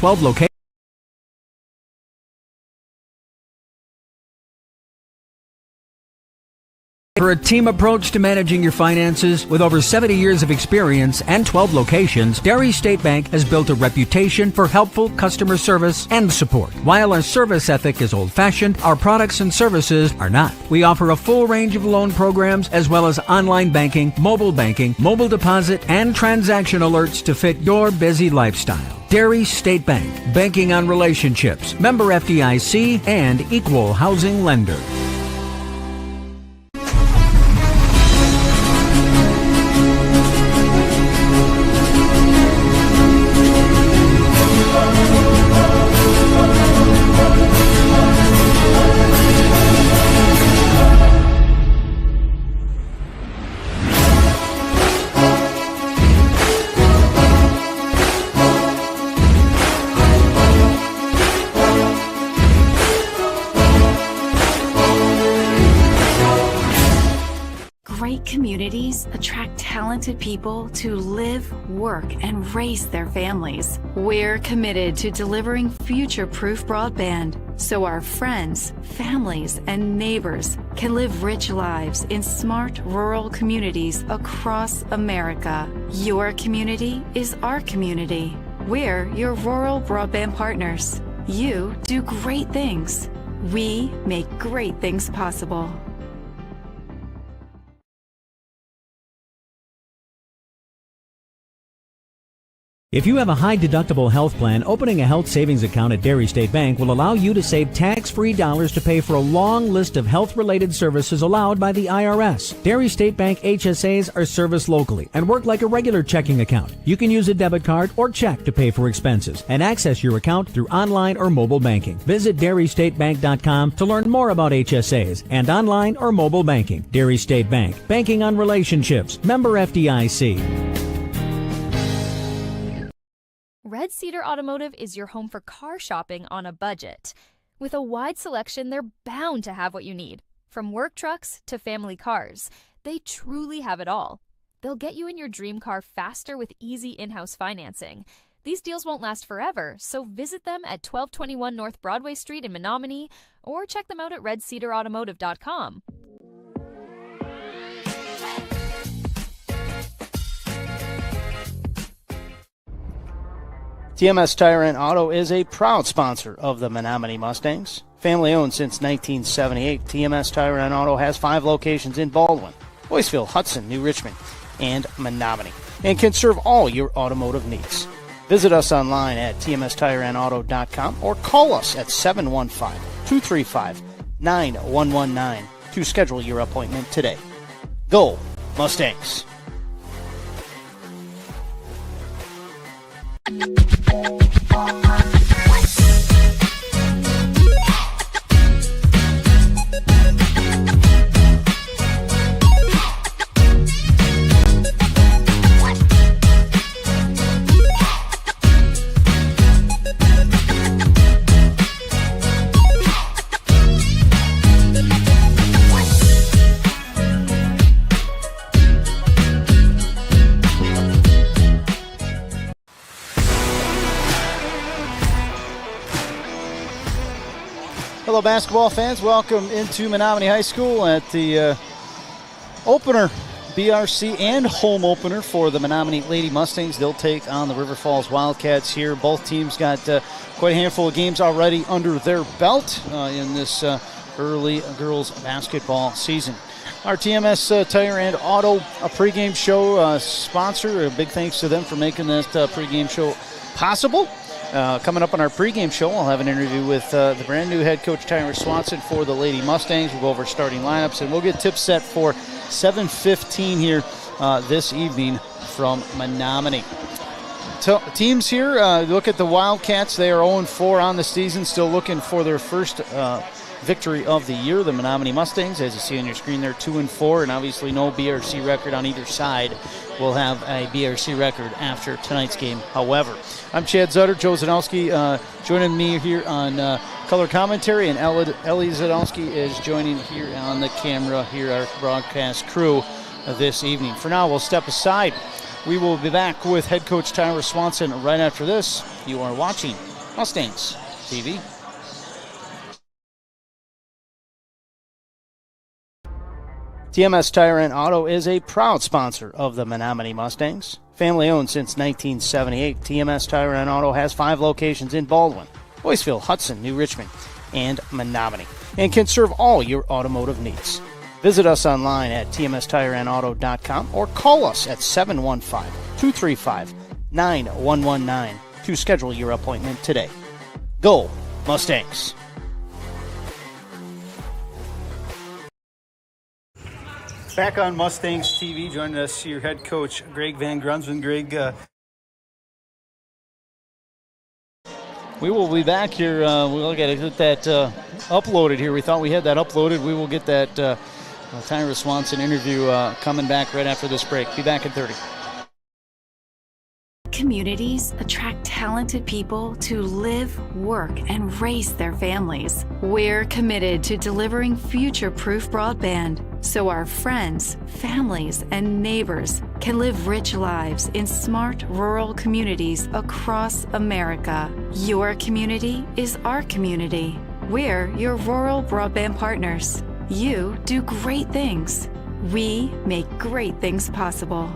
Locations. For a team approach to managing your finances, with over 70 years of experience and 12 locations, Derry State Bank has built a reputation for helpful customer service and support. While our service ethic is old-fashioned, our products and services are not. We offer a full range of loan programs as well as online banking, mobile deposit, and transaction alerts to fit your busy lifestyle. Derry State Bank, banking on relationships, member FDIC, and equal housing lender. Great communities attract talented people to live, work, and raise their families. We're committed to delivering future-proof broadband so our friends, families, and neighbors can live rich lives in smart rural communities across America. Your community is our community. We're your rural broadband partners. You do great things. We make great things possible. If you have a high-deductible health plan, opening a health savings account at Derry State Bank will allow you to save tax-free dollars to pay for a long list of health-related services allowed by the IRS. Derry State Bank HSAs are serviced locally and work like a regular checking account. You can use a debit card or check to pay for expenses and access your account through online or mobile banking. Visit DerryStateBank.com to learn more about HSAs and online or mobile banking. Derry State Bank, banking on relationships. Member FDIC. Red Cedar Automotive is your home for car shopping on a budget. With a wide selection, they're bound to have what you need. From work trucks to family cars, they truly have it all. They'll get you in your dream car faster with easy in-house financing. These deals won't last forever, so visit them at 1221 North Broadway Street in Menomonie or check them out at redcedarautomotive.com. TMS Tire and Auto is a proud sponsor of the Menomonie Mustangs. Family owned since 1978, TMS Tire and Auto has 5 locations in Baldwin, Boyceville, Hudson, New Richmond, and Menomonie, and can serve all your automotive needs. Visit us online at tmstireandauto.com or call us at 715-235-9119 to schedule your appointment today. Go Mustangs! Hello, basketball fans. Welcome into Menomonie High School at the opener, BRC and home opener for the Menomonie Lady Mustangs. They'll take on the River Falls Wildcats here. Both teams got quite a handful of games already under their belt in this early girls basketball season. Our TMS Tire and Auto pregame show sponsor. A big thanks to them for making that pregame show possible. Coming up on our pregame show, I'll have an interview with the brand new head coach, Tyler Swanson, for the Lady Mustangs. We'll go over starting lineups, and we'll get tips set for 7:15 here this evening from Menomonie. teams here. Look at the Wildcats. They are 0-4 on the season, still looking for their first victory of the year. The Menomonie Mustangs, as you see on your screen there, 2-4, and obviously no BRC record on either side. Will have a BRC record after tonight's game. However, I'm Chad Zutter. Joe Zanowski joining me here on color commentary, and Ellie Zanowski is joining here on the camera, here our broadcast crew this evening. For now, we'll step aside. We will be back with head coach Tyra Swanson right after this. You are watching Mustangs TV. TMS Tire and Auto is a proud sponsor of the Menomonie Mustangs. Family owned since 1978, TMS Tire and Auto has 5 locations in Baldwin, Boyceville, Hudson, New Richmond, and Menomonie, and can serve all your automotive needs. Visit us online at tmstireandauto.com or call us at 715-235-9119 to schedule your appointment today. Go Mustangs! Back on Mustangs TV, joining us your head coach, Greg Van Grunsven. Greg, we will be back here. We'll get that uploaded here. We thought we had that uploaded. We will get that Tyra Swanson interview coming back right after this break. Be back in 30. Communities attract talented people to live, work, and raise their families. We're committed to delivering future-proof broadband so our friends, families, and neighbors can live rich lives in smart rural communities across America. Your community is our community. We're your rural broadband partners. You do great things. We make great things possible.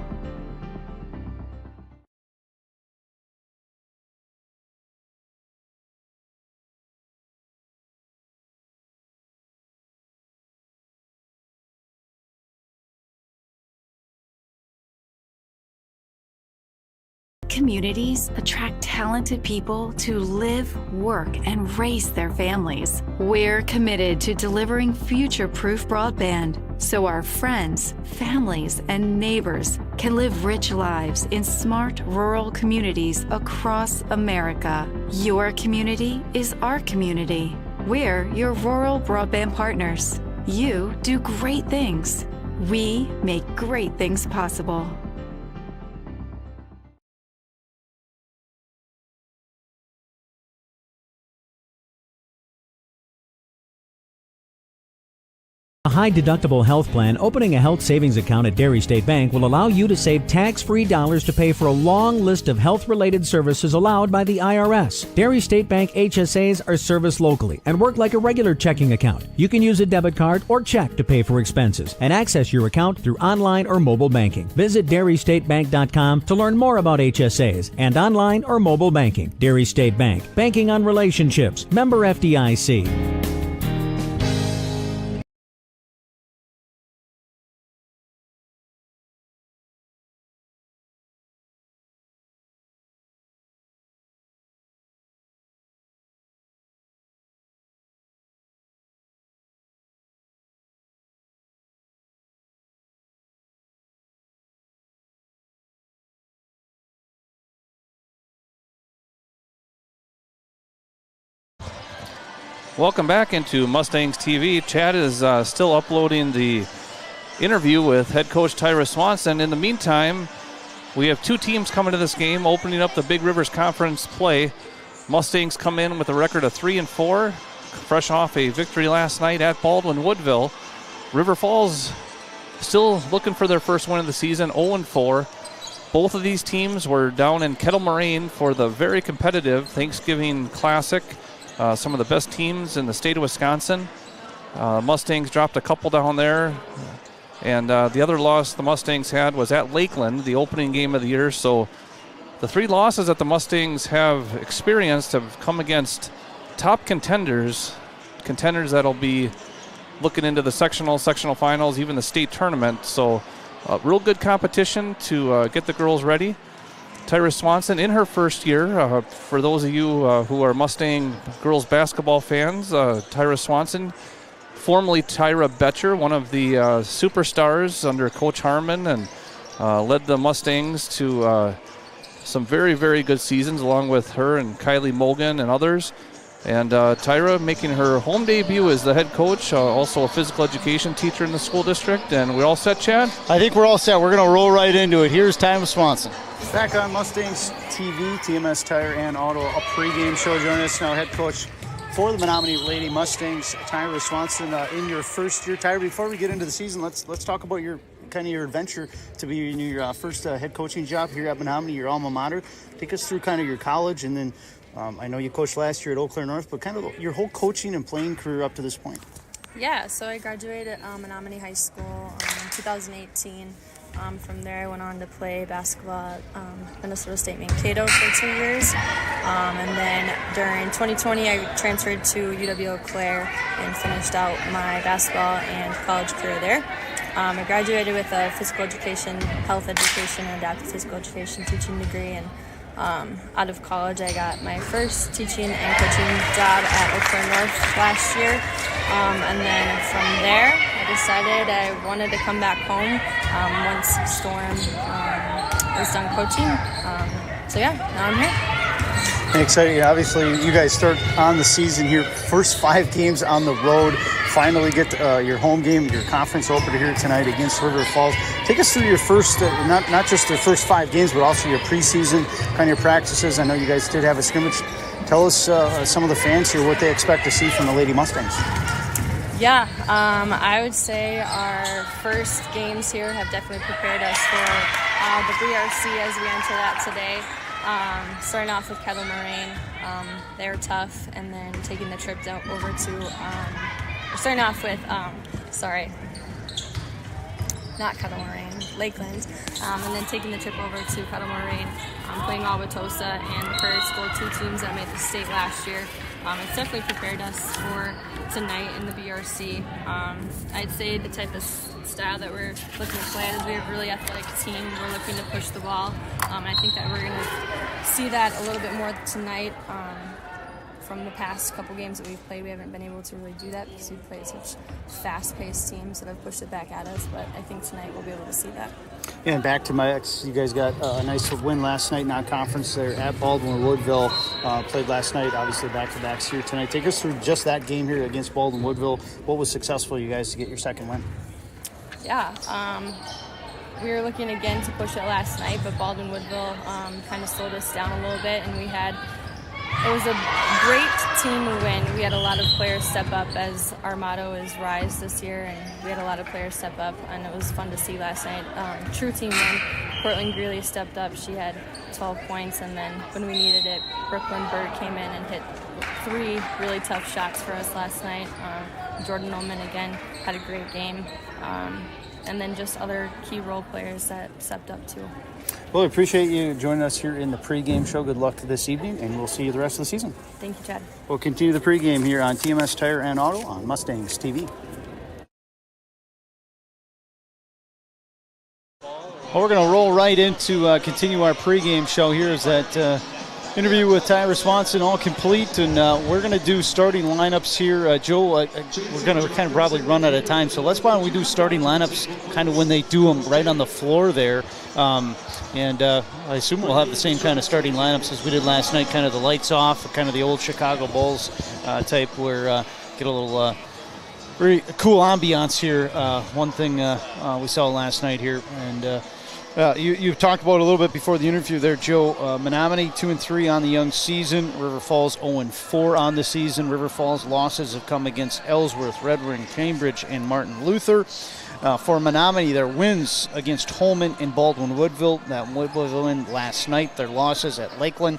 Communities attract talented people to live, work, and raise their families. We're committed to delivering future-proof broadband so our friends, families, and neighbors can live rich lives in smart rural communities across America. Your community is our community. We're your rural broadband partners. You do great things. We make great things possible. A high-deductible health plan opening a health savings account at Dairy State Bank will allow you to save tax-free dollars to pay for a long list of health-related services allowed by the IRS. Dairy State Bank HSAs are serviced locally and work like a regular checking account. You can use a debit card or check to pay for expenses and access your account through online or mobile banking. Visit DairyStateBank.com to learn more about HSAs and online or mobile banking. Dairy State Bank, banking on relationships. Member FDIC. Welcome back into Mustangs TV. Chad is still uploading the interview with head coach Tyra Swanson. In the meantime, we have 2 teams coming to this game, opening up the Big Rivers Conference play. Mustangs come in with a record of 3-4, fresh off a victory last night at Baldwin Woodville. River Falls still looking for their first win of the season, 0-4. Both of these teams were down in Kettle Moraine for the very competitive Thanksgiving Classic. Some of the best teams in the state of Wisconsin. Mustangs dropped a couple down there. And the other loss the Mustangs had was at Lakeland, the opening game of the year. So the 3 losses that the Mustangs have experienced have come against top contenders that'll be looking into the sectional finals, even the state tournament. So real good competition to get the girls ready. Tyra Swanson in her first year. For those of you who are Mustang girls basketball fans, Tyra Swanson, formerly Tyra Betcher, one of the superstars under Coach Harmon, and led the Mustangs to some very, very good seasons along with her and Kylie Mogan and others. And Tyra making her home debut as the head coach, also a physical education teacher in the school district. And we all set, Chad? I think we're all set. We're going to roll right into it. Here's Tyra Swanson. Back on Mustangs TV, TMS Tire and Auto, a pregame show. Joining us now, head coach for the Menomonie Lady Mustangs, Tyra Swanson, in your first year. Tyra, before we get into the season, let's talk about your adventure to be in your first head coaching job here at Menomonie, your alma mater. Take us through kind of your college, and then I know you coached last year at Eau Claire North, but kind of your whole coaching and playing career up to this point. Yeah, so I graduated at Menomonie High School in 2018. From there, I went on to play basketball at Minnesota State Mankato for 2 years. And then during 2020, I transferred to UW Eau Claire and finished out my basketball and college career there. I graduated with a physical education, health education, and adaptive physical education teaching degree. And out of college, I got my first teaching and coaching job at Eau Claire North last year. And then from there, I decided I wanted to come back home once Storm was done coaching. So yeah, now I'm here. And exciting. Obviously, you guys start on the season here. First 5 games on the road. Finally get your home game, your conference opener here tonight against River Falls. Take us through your first, not just the first 5 games, but also your preseason, kind of your practices. I know you guys did have a scrimmage. Tell us some of the fans here what they expect to see from the Lady Mustangs. Yeah, I would say our first games here have definitely prepared us for the BRC as we enter that today. Starting off with Kettle Moraine, they were tough, and then taking the trip down over to, starting off with, not Kettle Moraine, Lakeland, and then taking the trip over to Kettle Moraine, playing Wauwatosa and the Prairie School, 2 teams that made the state last year. It's definitely prepared us for tonight in the BRC. I'd say the type of style that we're looking to play is we have a really athletic team. We're looking to push the ball. I think that we're going to see that a little bit more tonight. From the past couple games that we've played, we haven't been able to really do that because we've played such fast-paced teams that have pushed it back at us, but I think tonight we'll be able to see that. And back to my ex, you guys got a nice win last night, non-conference there at Baldwin-Woodville. Played last night, obviously back-to-backs here tonight. Take us through just that game here against Baldwin-Woodville. What was successful, you guys, to get your second win? Yeah, we were looking again to push it last night, but Baldwin-Woodville kind of slowed us down a little bit, and it was a great team win. We had a lot of players step up, as our motto is Rise this year, and we had a lot of players step up, and it was fun to see last night. True team win. Portland Greeley stepped up. She had 12 points, and then when we needed it, Brooklyn Bird came in and hit 3 really tough shots for us last night. Jordan Ullman, again, had a great game. And then just other key role players that stepped up too. Well, we appreciate you joining us here in the pregame show. Good luck this evening, and we'll see you the rest of the season. Thank you, Chad. We'll continue the pregame here on TMS Tire and Auto on Mustangs TV. Well, we're going to roll right into continue our pregame show. Here is that interview with Tyra Swanson, all complete, and we're going to do starting lineups here. Joe, we're going to kind of probably run out of time, so why don't we do starting lineups kind of when they do them right on the floor there. And I assume we'll have the same kind of starting lineups as we did last night, kind of the lights off, kind of the old Chicago Bulls type, where get a little very cool ambiance here. One thing we saw last night here, and you've talked about a little bit before the interview there, Joe. Menomonie 2-3 on the young season. River Falls 0-4 on the season. River Falls losses have come against Ellsworth, Red Wing, Cambridge, and Martin Luther. For Menomonie, their wins against Holman and Baldwin-Woodville. That Woodville win last night. Their losses at Lakeland,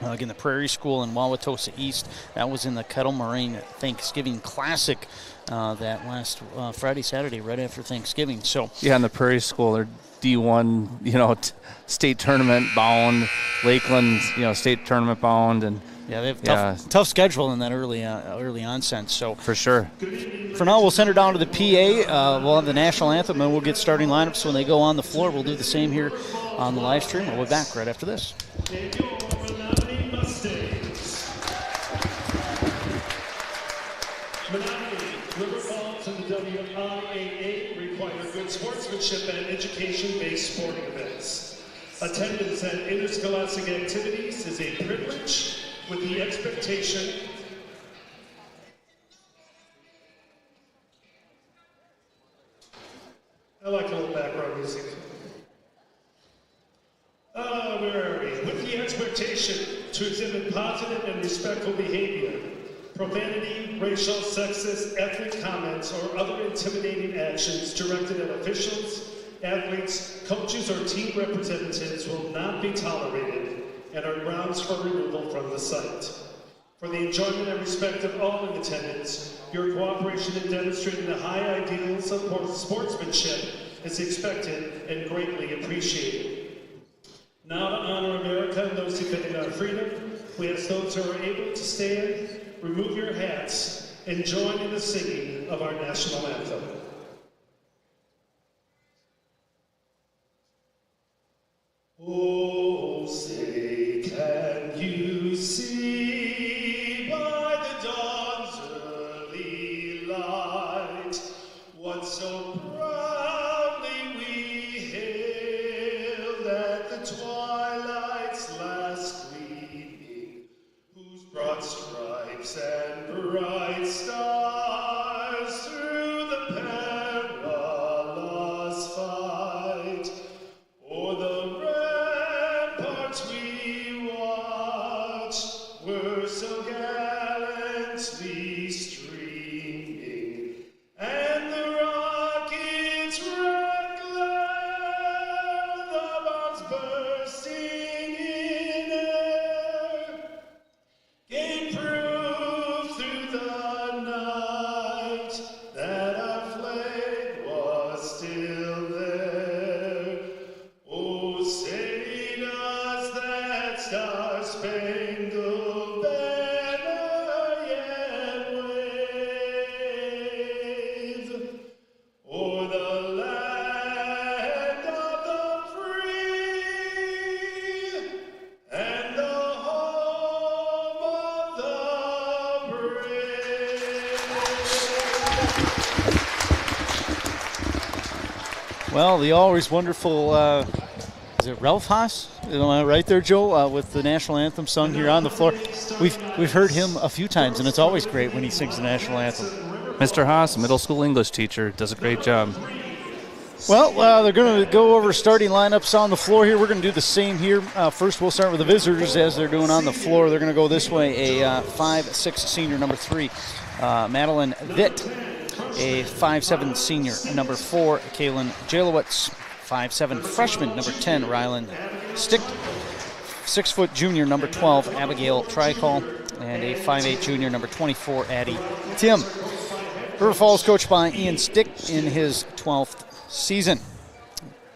again, the Prairie School in Wauwatosa East. That was in the Kettle Moraine Thanksgiving Classic that last Friday, Saturday, right after Thanksgiving. So yeah, in the Prairie School, they're D1, state tournament bound. Lakeland, state tournament bound, and yeah, they have tough schedule in that early onset. So for sure. For now, we'll send her down to the PA. We'll have the national anthem, and we'll get starting lineups when they go on the floor. We'll do the same here on the live stream. We'll be back right after this. River Falls and the WIAA require good sportsmanship and education-based sporting events. Attendance at interscholastic activities is a privilege with the expectation I like a little background music. Where are we? With the expectation to exhibit positive and respectful behavior. Profanity, racial, sexist, ethnic comments, or other intimidating actions directed at officials, athletes, coaches, or team representatives will not be tolerated and are grounds for removal from the site. For the enjoyment and respect of all in attendance, your cooperation in demonstrating the high ideals of sportsmanship is expected and greatly appreciated. Now to honor America and those defending our freedom, we ask those who are able to stand, remove your hats, and join in the singing of our national anthem. Oh, say, can you see by the dawn's early light what so proudly we hailed at the twilight's last gleaming, whose broad stripes and bright stars through the perilous fight o'er the ramparts we watched were so gallantly streaming, and the rockets' red glare, the bombs bursting in air, gave proof through the night that our flag was still there. Oh, say does that star-spangled banner yet wave o'er the land of the free and the home of the brave? Well, the always wonderful, is it Ralph Haas? Right there, Joe, with the national anthem sung here on the floor. We've heard him a few times, and it's always great when he sings the national anthem. Mr. Haas, middle school English teacher, does a great job. Well, they're going to go over starting lineups on the floor here. We're going to do the same here. First, we'll start with the visitors as they're doing on the floor. They're going to go this way. A 5'6" senior, number 3, Madeline Vitt. A 5'7" senior, number 4, Kaylin Jalowitz. 5'7" freshman, number 10, Rylan Stick. 6' junior, number 12, Abigail Tricol. And a 5'8" junior, number 24, Addie Tim. River Falls coached by Ian Stick in his 12th season.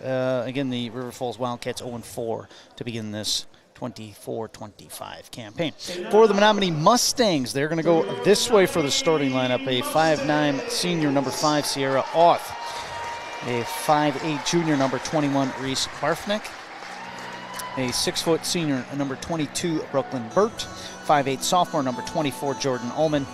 Again, the River Falls Wildcats 0-4 to begin this 24-25 campaign. For the Menomonie Mustangs, they're going to go this way for the starting lineup. A 5'9" senior, number 5, Sierra Auth. A 5'8" junior, number 21, Reese Barfnick. A 6' senior, number 22, Brooklyn Burt. 5'8" sophomore, number 24, Jordan Ullman.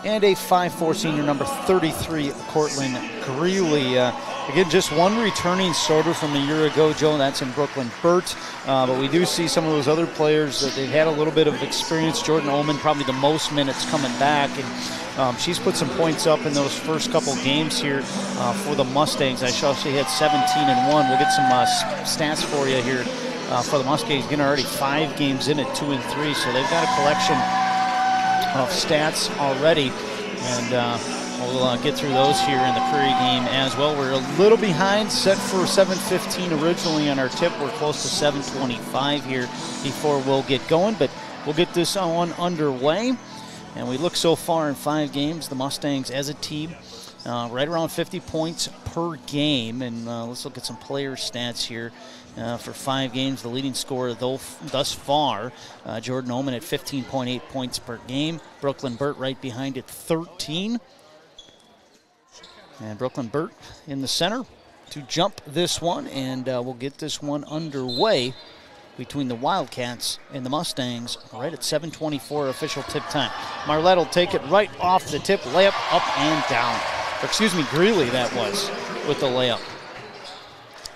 And a 5'4" senior, number 33, Cortland Greeley. Again, just one returning starter from a year ago, Joe. That's in Brooklyn Burt. But we do see some of those other players that they've had a little bit of experience. Jordan Ullman, probably the most minutes coming back. And she's put some points up in those first couple games here for the Mustangs. I saw she had 17 and 1. We'll get some stats for you here for the Mustangs. Getting already 5 games in at 2 and 3. So they've got a collection of stats already. And we'll get through those here in the Prairie game as well. We're a little behind, set for 7:15 originally on our tip. We're close to 7:25 here before we'll get going, but we'll get this one underway. And we look so far in 5 games, the Mustangs as a team, right around 50 points per game. And let's look at some player stats here. For 5 games, the leading scorer thus far, Jordan Ullman at 15.8 points per game. Brooklyn Burt right behind at 13. And Brooklyn Burt in the center to jump this one, and we'll get this one underway between the Wildcats and the Mustangs right at 7:24 official tip time. Marlette will take it right off the tip, layup up and down. Or excuse me, Greeley that was with the layup.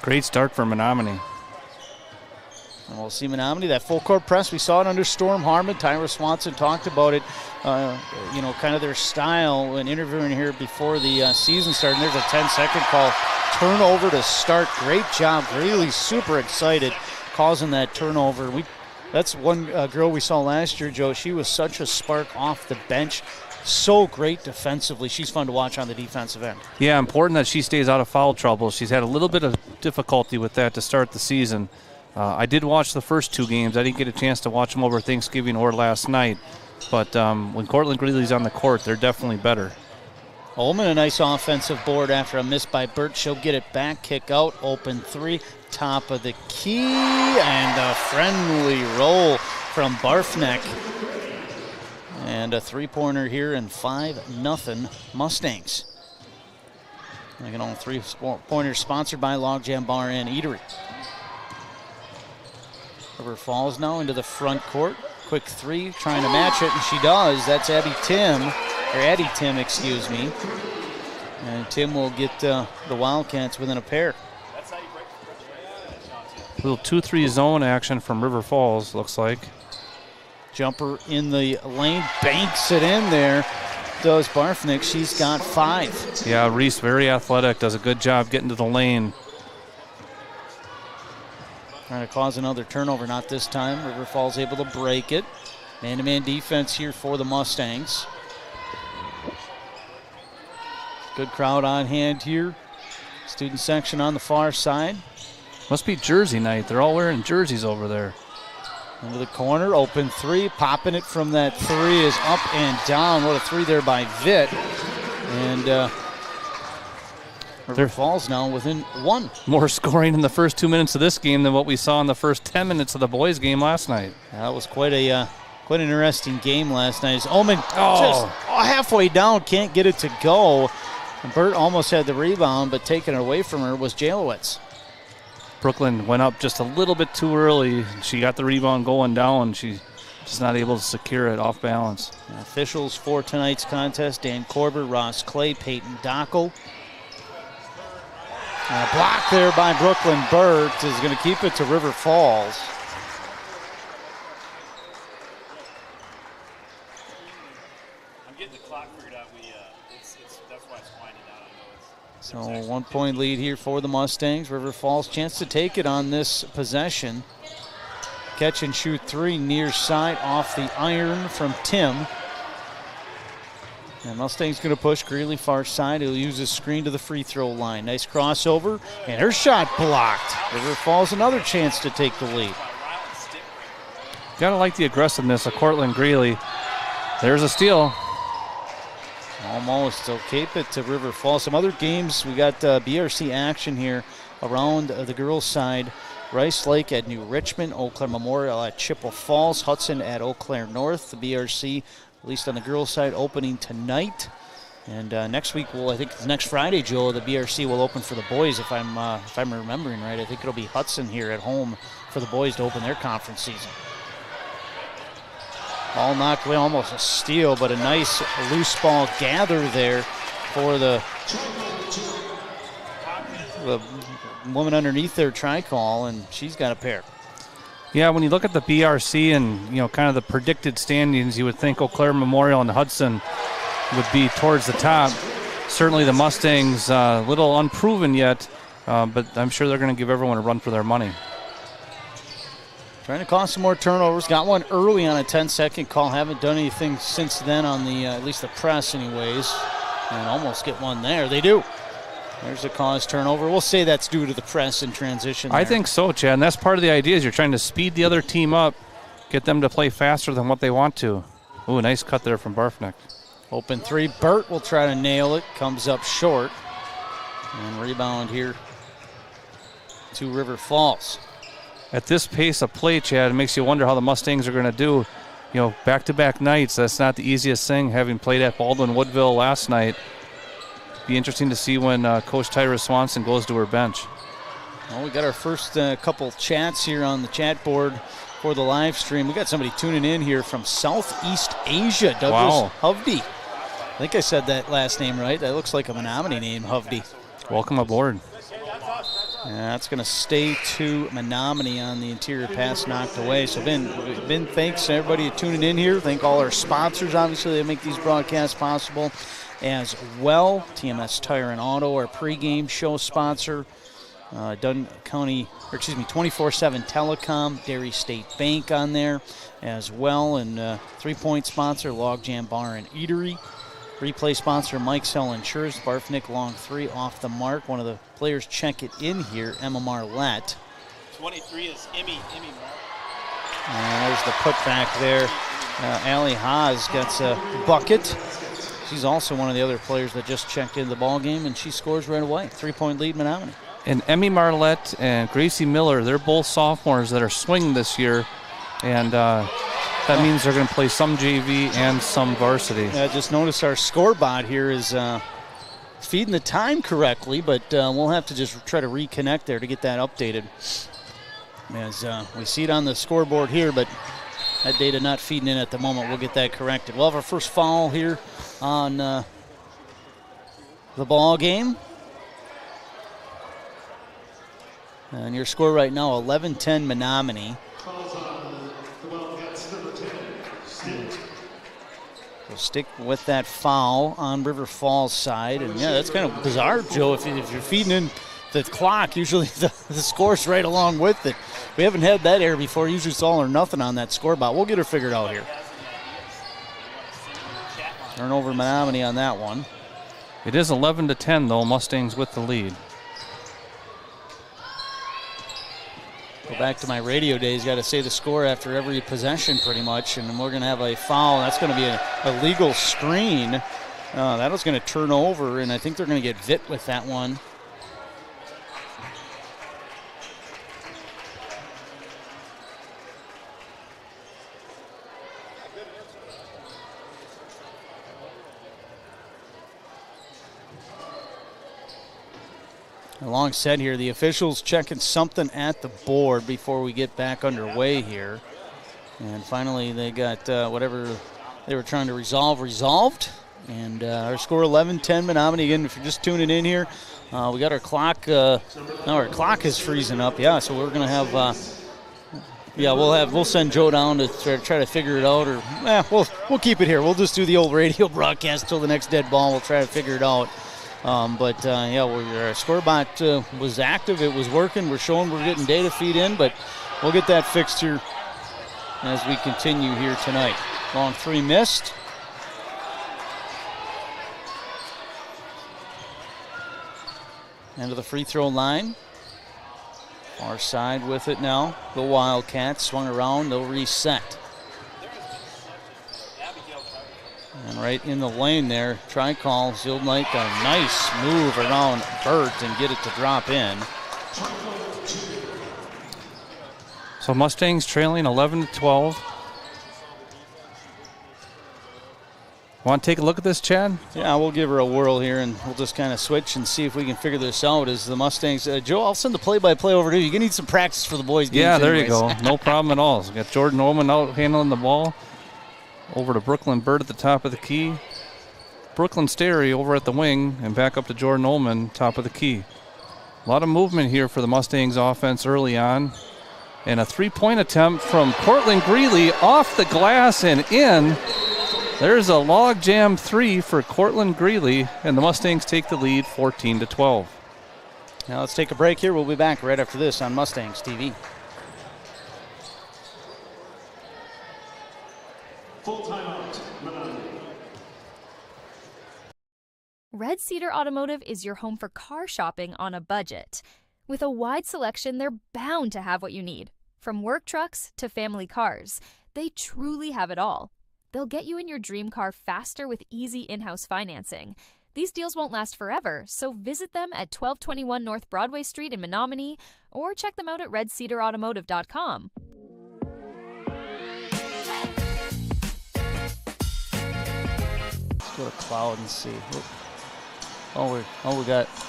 Great start for Menomonie. And we'll see Menomonie, that full court press. We saw it under Storm Harmon. Tyra Swanson talked about it, kind of their style when interviewing here before the season started. And there's a 10-second call. Turnover to start. Great job. Really super excited causing that turnover. That's one girl we saw last year, Joe. She was such a spark off the bench. So great defensively. She's fun to watch on the defensive end. Yeah, important that she stays out of foul trouble. She's had a little bit of difficulty with that to start the season. I did watch the first 2 games. I didn't get a chance to watch them over Thanksgiving or last night. But when Cortland Greeley's on the court, they're definitely better. Ullman, a nice offensive board after a miss by Burt. She'll get it back, kick out, open 3, top of the key, and a friendly roll from Barfneck. And a 3-pointer here, and 5-0 Mustangs. Again, all 3-pointers sponsored by Logjam Bar and Eatery. River Falls now into the front court. Quick 3, trying to match it, and she does. That's Addie Tim, excuse me. And Tim will get the Wildcats within a pair. Little 2-3 zone action from River Falls, looks like. Jumper in the lane, banks it in there. Does Barfnick. She's got 5. Yeah, Reese, very athletic, does a good job getting to the lane. Trying to cause another turnover, not this time. River Falls able to break it. Man-to-man defense here for the Mustangs. Good crowd on hand here. Student section on the far side. Must be jersey night. They're all wearing jerseys over there. Into the corner, open 3. Popping it from that 3 is up and down. What a 3 there by Vitt. And River Falls now within 1. More scoring in the first 2 minutes of this game than what we saw in the first 10 minutes of the boys' game last night. That was quite an interesting game last night. As Ullman just halfway down, can't get it to go. And Burt almost had the rebound, but taking it away from her was Jalowitz. Brooklyn went up just a little bit too early. She got the rebound going down. She's just not able to secure it off balance. Officials for tonight's contest: Dan Korber, Ross Clay, Peyton Dockel. And a block there by Brooklyn Burt is going to keep it to River Falls. I'm getting the clock figured out. That's why it's winding down. So 1-point lead here for the Mustangs. River Falls chance to take it on this possession. Catch and shoot 3 near side off the iron from Tim. And Mustangs going to push Greeley far side. He'll use his screen to the free throw line. Nice crossover, and her shot blocked. River Falls another chance to take the lead. Gotta like the aggressiveness of Cortland Greeley. There's a steal. Almost. They'll keep it to River Falls. Some other games, we got BRC action here around the girls' side. Rice Lake at New Richmond, Eau Claire Memorial at Chippewa Falls, Hudson at Eau Claire North. The BRC, at least on the girls' side, opening tonight. And next week, I think next Friday, Joe, the BRC will open for the boys. If I'm remembering right, I think it'll be Hudson here at home for the boys to open their conference season. Ball knocked away, almost a steal, but a nice loose ball gather there for the woman underneath their try-call, and she's got a pair. Yeah, when you look at the BRC and kind of the predicted standings, you would think Eau Claire Memorial and Hudson would be towards the top. Certainly the Mustangs, a little unproven yet, but I'm sure they're going to give everyone a run for their money. Trying to cause some more turnovers. Got one early on a 10-second call. Haven't done anything since then on the at least the press anyways. And almost get one there. They do. There's a cause turnover. We'll say that's due to the press and transition there. I think so, Chad. And that's part of the idea is you're trying to speed the other team up, get them to play faster than what they want to. Ooh, nice cut there from Barfneck. Open 3. Burt will try to nail it. Comes up short. And rebound here to River Falls. At this pace of play, Chad, it makes you wonder how the Mustangs are going to do. Back-to-back nights, that's not the easiest thing, having played at Baldwin Woodville last night. Be interesting to see when Coach Tyra Swanson goes to her bench. Well, we got our first couple chats here on the chat board for the live stream. We got somebody tuning in here from Southeast Asia, Douglas Hovde. I think I said that last name right. That looks like a Menomonie name, Hovde. Welcome aboard. That's going to stay to Menomonie on the interior pass knocked away. So, Ben, thanks to everybody tuning in here. Thank all our sponsors, obviously, that make these broadcasts possible as well. TMS Tire and Auto, our pregame show sponsor. Dunn County, 24/7 Telecom, Dairy State Bank on there as well. And 3-point sponsor, Logjam Bar and Eatery. Replay sponsor, Mike Sell Insurance, Barfnick Long 3 off the mark. One of the players check it in here, Emma Marlette. 23 is Emmy Marlette. There's the putback there. Allie Haas gets a bucket. She's also one of the other players that just checked in the ball game, and she scores right away. 3-point lead, Menomonie. And Emmy Marlette and Gracie Miller, they're both sophomores that are swinging this year. And that means they're going to play some JV and some varsity. Yeah, just notice our score bot here is feeding the time correctly, but we'll have to just try to reconnect there to get that updated. As we see it on the scoreboard here, but that data not feeding in at the moment. We'll get that corrected. We'll have our first foul here on the ball game. And your score right now, 11-10 Menomonie. So stick with that foul on River Falls side. And yeah, that's kind of bizarre, Joe. If you're feeding in the clock, usually the score's right along with it. We haven't had that error before. Usually it's all or nothing on that score bot. We'll get her figured out here. Turnover Menomonie on that one. It is 11-10 though. Mustangs with the lead. Go back to my radio days. Got to say the score after every possession pretty much. And then we're going to have a foul. That's going to be a legal screen. That was going to turn over, and I think they're going to get Vitt with that one. Long said here, the officials checking something at the board before we get back underway here. And finally they got whatever they were trying to resolved. And our score 11-10 Menomonie. Again, if you're just tuning in here, we got our clock. Now our clock is freezing up. Yeah, so we're going to have, we'll send Joe down to try to figure it out. Or we'll keep it here. We'll just do the old radio broadcast till the next dead ball. We'll try to figure it out. Our score bot was active. It was working. We're showing we're getting data feed in, but we'll get that fixed here as we continue here tonight. Long 3 missed. End of the free throw line. Far side with it now. The Wildcats swung around. They'll reset. And right in the lane there, try call. Zildnike, a nice move around Burt and get it to drop in. So Mustangs trailing 11-12. Want to take a look at this, Chad? Yeah, we'll give her a whirl here, and we'll just kind of switch and see if we can figure this out as the Mustangs. Joe, I'll send the play-by-play over to you. You're going to need some practice for the boys' games. Yeah, there anyways. you go. No problem at all. So we got Jordan Oman out handling the ball. Over to Brooklyn Bird at the top of the key. Brooklyn Sterry over at the wing, and back up to Jordan Ullman, top of the key. A lot of movement here for the Mustangs offense early on. And a 3-point attempt from Cortland Greeley off the glass and in. There's a log jam 3 for Cortland Greeley, and the Mustangs take the lead 14-12. Now let's take a break here. We'll be back right after this on Mustangs TV. Full timeout, Menomonie. Red Cedar Automotive is your home for car shopping on a budget. With a wide selection, they're bound to have what you need. From work trucks to family cars, they truly have it all. They'll get you in your dream car faster with easy in-house financing. These deals won't last forever, so visit them at 1221 North Broadway Street in Menomonie or check them out at redcedarautomotive.com. Let's go to Cloud and see.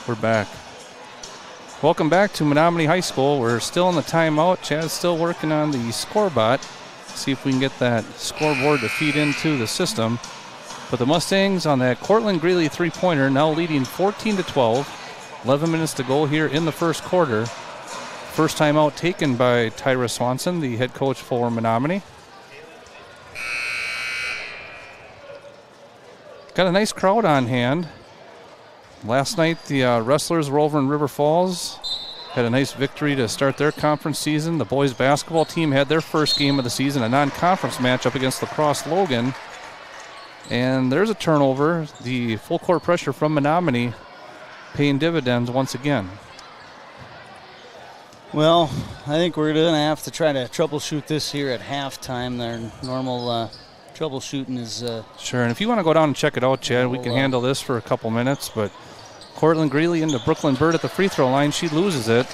We're back. Welcome back to Menomonie High School. We're still in the timeout. Chad's still working on the score bot. See if we can get that scoreboard to feed into the system. But the Mustangs on that Cortland Greeley 3-pointer now leading 14-12. 11 minutes to go here in the first quarter. First time out taken by Tyra Swanson, the head coach for Menomonie. Got a nice crowd on hand. Last night the wrestlers were over in River Falls. Had a nice victory to start their conference season. The boys basketball team had their first game of the season, a non-conference matchup against Lacrosse Logan. And there's a turnover. The full court pressure from Menomonie paying dividends once again. Well, I think we're going to have to try to troubleshoot this here at halftime. Their normal troubleshooting is... Sure, and if you want to go down and check it out, Chad, we can handle this for a couple minutes. But Cortland Greeley into Brooklyn Bird at the free throw line. She loses it.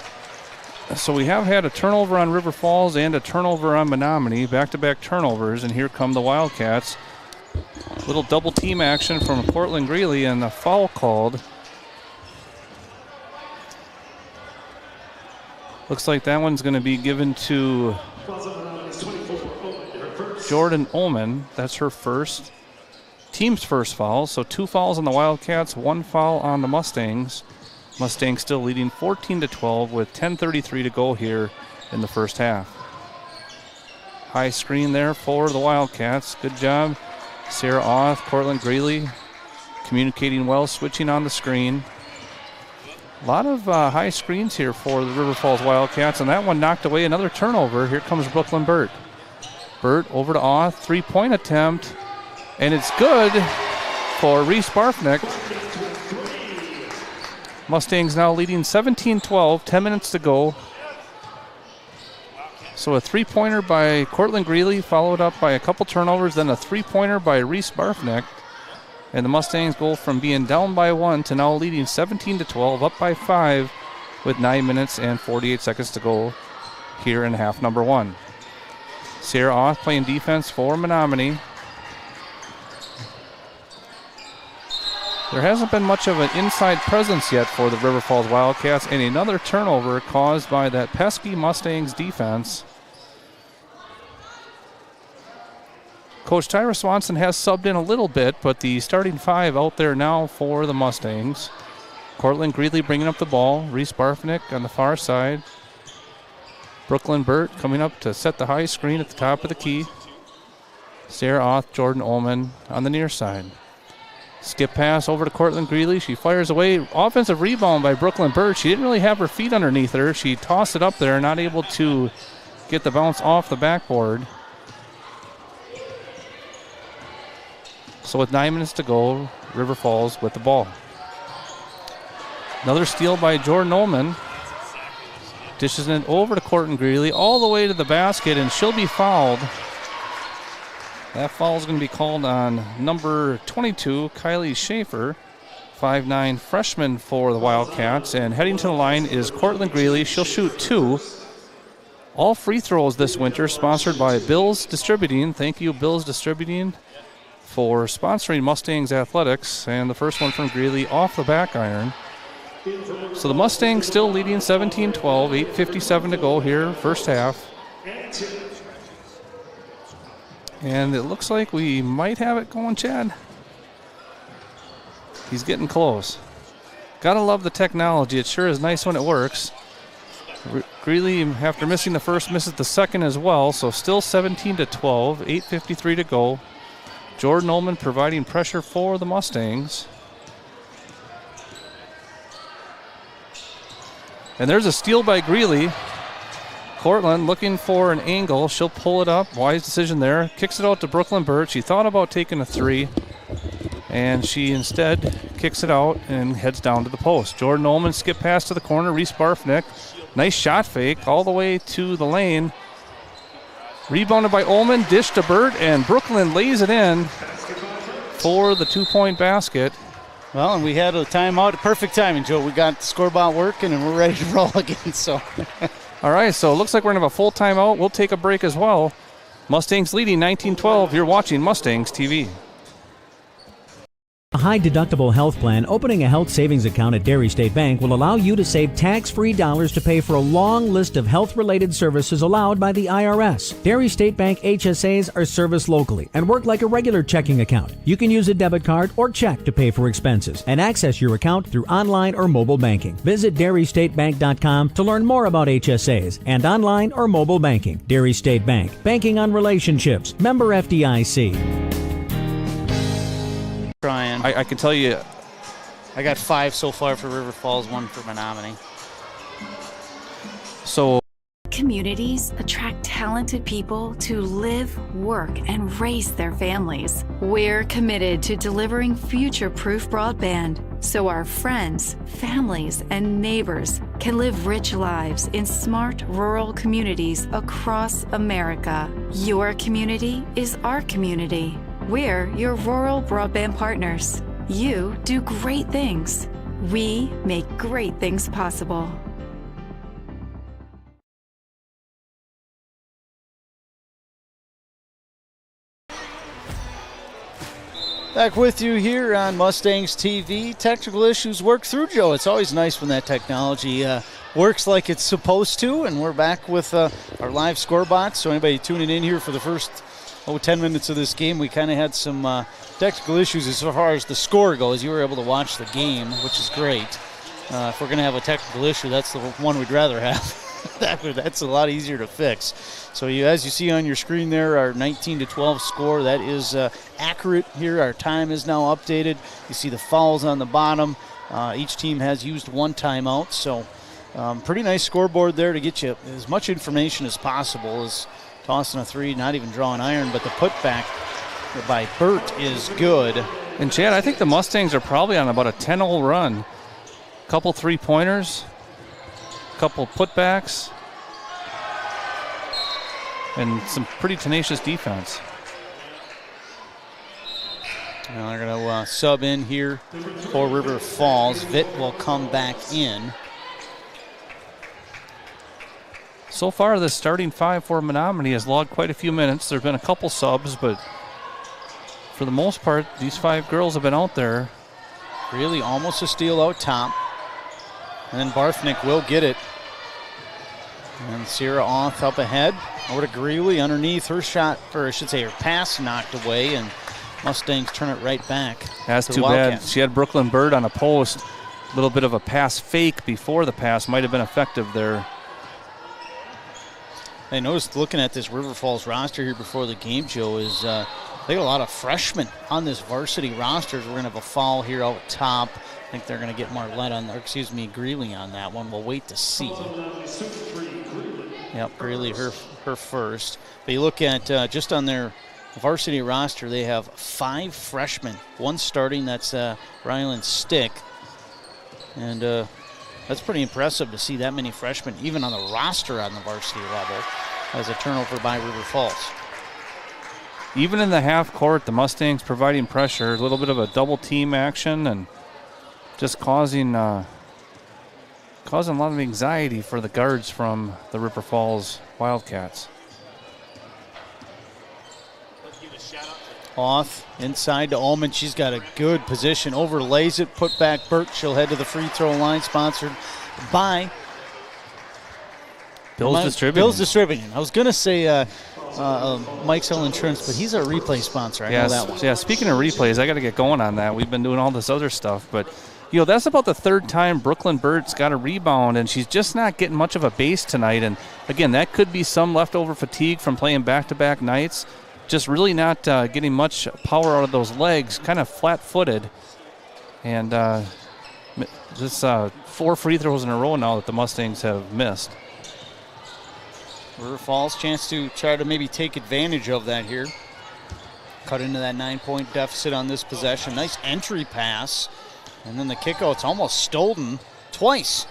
So we have had a turnover on River Falls and a turnover on Menomonie, back-to-back turnovers, and here come the Wildcats. Little double team action from Cortland Greeley and a foul called. Looks like that one's going to be given to Jordan Ullman. That's her first. Team's first foul. So 2 fouls on the Wildcats, 1 foul on the Mustangs. Mustangs still leading 14-12 with 10:33 to go here in the first half. High screen there for the Wildcats. Good job. Sarah Auth, Cortland Greeley communicating well, switching on the screen. A lot of high screens here for the River Falls Wildcats, and that one knocked away another turnover. Here comes Brooklyn Burt. Burt over to Auth, 3-point attempt, and it's good for Reese Barfnick. Mustangs now leading 17-12, 10 minutes to go. So a 3-pointer by Cortland Greeley, followed up by a couple turnovers, then a 3-pointer by Reese Barfnick. And the Mustangs go from being down by 1 to now leading 17-12, up by 5 with 9 minutes and 48 seconds to go here in half number 1. Sarah Auth playing defense for Menomonie. There hasn't been much of an inside presence yet for the River Falls Wildcats, and another turnover caused by that pesky Mustangs defense. Coach Tyra Swanson has subbed in a little bit, but the starting 5 out there now for the Mustangs. Cortland Greeley bringing up the ball. Reese Barfnick on the far side. Brooklyn Burt coming up to set the high screen at the top of the key. Sarah Auth, Jordan Ullman on the near side. Skip pass over to Cortland Greeley. She fires away. Offensive rebound by Brooklyn Burt. She didn't really have her feet underneath her. She tossed it up there, not able to get the bounce off the backboard. So with 9 minutes to go, River Falls with the ball. Another steal by Jordan Ullman. Dishes it over to Cortland Greeley, all the way to the basket, and she'll be fouled. That foul is going to be called on number 22, Kylie Schaefer, 5'9" freshman for the Wildcats. And heading to the line is Cortland Greeley. She'll shoot 2. All free throws this winter sponsored by Bills Distributing. Thank you, Bills Distributing, for sponsoring Mustangs Athletics. And the first one from Greeley off the back iron. So the Mustangs still leading 17-12, 8:57 to go here, first half. And it looks like we might have it going, Chad. He's getting close. Gotta love the technology. It sure is nice when it works. Greeley, after missing the first, misses the second as well. So still 17-12, 8:53 to go. Jordan Ullman providing pressure for the Mustangs. And there's a steal by Greeley. Cortland looking for an angle. She'll pull it up. Wise decision there. Kicks it out to Brooklyn Burt. She thought about taking a 3, and she instead kicks it out and heads down to the post. Jordan Ullman skip pass to the corner. Reese Barfnick. Nice shot fake all the way to the lane. Rebounded by Ullman. Dish to Burt, and Brooklyn lays it in for the 2-point basket. Well, and we had a timeout. Perfect timing, Joe. We got the scoreboard working, and we're ready to roll again. So, all right, so it looks like we're going to have a full timeout. We'll take a break as well. Mustangs leading 19-12. You're watching Mustangs TV. A high deductible health plan, opening a health savings account at Dairy State Bank will allow you to save tax-free dollars to pay for a long list of health-related services allowed by the IRS. Dairy State Bank HSAs are serviced locally and work like a regular checking account. You can use a debit card or check to pay for expenses and access your account through online or mobile banking. Visit DairyStateBank.com to learn more about HSAs and online or mobile banking. Dairy State Bank, banking on relationships. Member FDIC. Trying. I can tell you, I got 5 so far for River Falls, 1 for Menomonie. so Communities attract talented people to live, work, and raise their families. We're committed to delivering future-proof broadband so our friends, families, and neighbors can live rich lives in smart rural communities across America. Your community is our community. We're your rural broadband partners. You do great things. We make great things possible. Back with you here on Mustangs TV. Technical issues work through, Joe. It's always nice when that technology works like it's supposed to. And we're back with our live score box. So anybody tuning in here for the first 10 minutes of this game, we kind of had some technical issues as far as the score goes. You were able to watch the game, which is great. If we're going to have a technical issue, that's the one we'd rather have. That's a lot easier to fix. So as you see on your screen there, our 19-12 score, that is accurate here. Our time is now updated. You see the fouls on the bottom. Each team has used 1 timeout. So pretty nice scoreboard there to get you as much information as possible. As tossing a 3, not even drawing iron, but the putback by Burt is good. And Chad, I think the Mustangs are probably on about a 10-0 run. Couple 3-pointers, couple putbacks, and some pretty tenacious defense. Now they're going to sub in here for River Falls. Vitt will come back in. So far, the starting 5 for Menomonie has logged quite a few minutes. There have been a couple subs, but for the most part, these 5 girls have been out there. Really almost a steal out top. And then Barfnick will get it. And Sierra Auth up ahead. Over to Greeley underneath. Her shot, or I should say her pass knocked away, and Mustangs turn it right back. That's too bad. She had Brooklyn Bird on a post. A little bit of a pass fake before the pass might have been effective there. I noticed looking at this River Falls roster here before the game, Joe, is they got a lot of freshmen on this varsity roster. We're going to have a foul here out top. I think they're going to get Marlette on, or excuse me, Greeley on that one. We'll wait to see. Yep, Greeley, her first. But you look at just on their varsity roster, they have 5 freshmen. 1 starting, that's Ryland Stick. And that's pretty impressive to see that many freshmen, even on the roster on the varsity level, as a turnover by River Falls. Even in the half court, the Mustangs providing pressure, a little bit of a double team action, and just causing a lot of anxiety for the guards from the River Falls Wildcats. Auth inside to Ullman. She's got a good position. Overlays it. Put back Burt. She'll head to the free throw line, sponsored by Bill's Distributing. Bill's Distributing. I was going to say Mike's Hill Insurance, but he's our replay sponsor. I know that one. Yeah, speaking of replays, I got to get going on that. We've been doing all this other stuff, but that's about the 3rd time Brooklyn Bird's got a rebound, and she's just not getting much of a base tonight. And again, that could be some leftover fatigue from playing back-to-back nights. Just really not getting much power out of those legs, kind of flat-footed. And just 4 free throws in a row now that the Mustangs have missed. River Falls, chance to try to maybe take advantage of that here. Cut into that 9-point deficit on this possession. Nice entry pass. And then the kickout's almost stolen twice.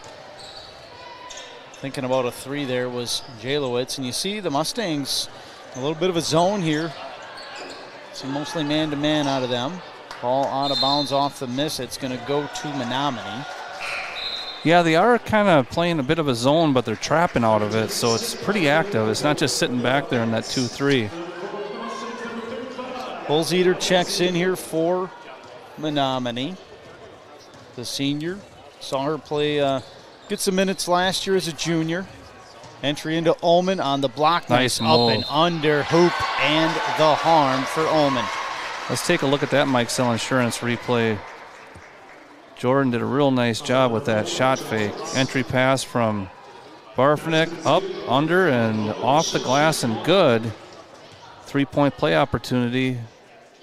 Thinking about a 3 there was Jalowitz. And you see the Mustangs, a little bit of a zone here. So mostly man-to-man out of them. Ball out of bounds off the miss. It's going to go to Menomonie. Yeah, they are kind of playing a bit of a zone, but they're trapping out of it. So it's pretty active. It's not just sitting back there in that 2-3. Bullseater checks in here for Menomonie. The senior. Saw her play, get some minutes last year as a junior. Entry into Ullman on the block. Nice up move. and under, hoop, and the harm for Ullman. Let's take a look at that Mike Sell Insurance replay. Jordan did a real nice job with that shot fake. Entry pass from Barfnick, up, under, and off the glass, and good. 3-point play opportunity.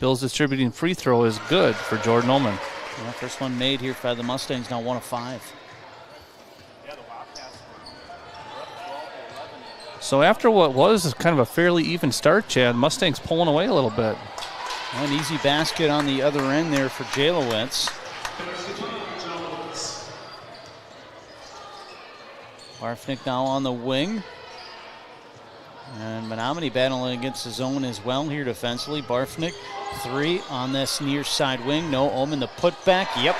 Bill's distributing free throw is good for Jordan Ullman. Well, first one made here for the Mustangs, now 1 of 5. So after what was kind of a fairly even start, Chad, Mustangs pulling away a little bit. An easy basket on the other end there for Jalowitz. Barfnick now on the wing. And Menomonie battling against his own as well here defensively. Barfnick, 3 on this near side wing. No, Ullman the putback. Yep.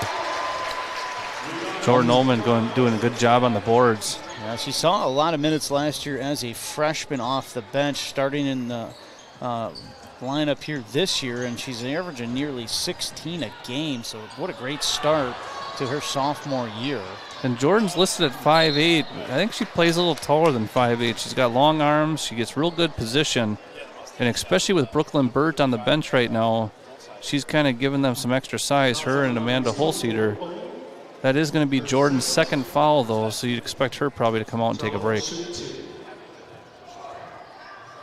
Jordan Ullman doing a good job on the boards. Yeah, she saw a lot of minutes last year as a freshman off the bench, starting in the lineup here this year, and she's averaging nearly 16 a game. So what a great start to her sophomore year. And Jordan's listed at 5'8". I think she plays a little taller than 5'8". She's got long arms. She gets real good position. And especially with Brooklyn Burt on the bench right now, she's kind of giving them some extra size, her and Amanda Holseder. That is going to be Jordan's second foul, though, so you'd expect her probably to come out and take a break.